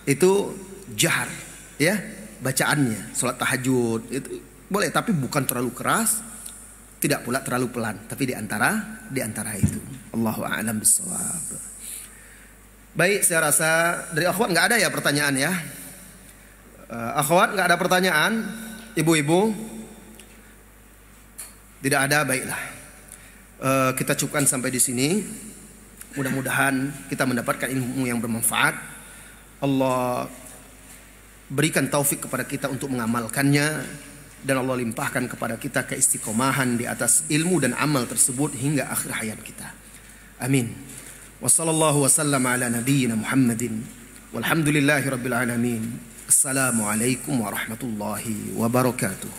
itu jahar, ya, bacaannya. Sholat tahajud itu boleh, tapi bukan terlalu keras, tidak pula terlalu pelan, tapi di antara itu. Allahu a'lam bissawab. Baik, saya rasa dari akhwat nggak ada ya pertanyaan ya. Akhwat nggak ada pertanyaan, ibu-ibu tidak ada, baiklah. Kita cukupkan sampai di sini. Mudah-mudahan kita mendapatkan ilmu yang bermanfaat. Allah berikan taufik kepada kita untuk mengamalkannya, dan Allah limpahkan kepada kita keistiqomahan di atas ilmu dan amal tersebut hingga akhir hayat kita. Amin. Wassallallahu wasallam ala nabiyyina Muhammadin walhamdulillahi rabbil alamin. Assalamualaikum warahmatullahi wabarakatuh.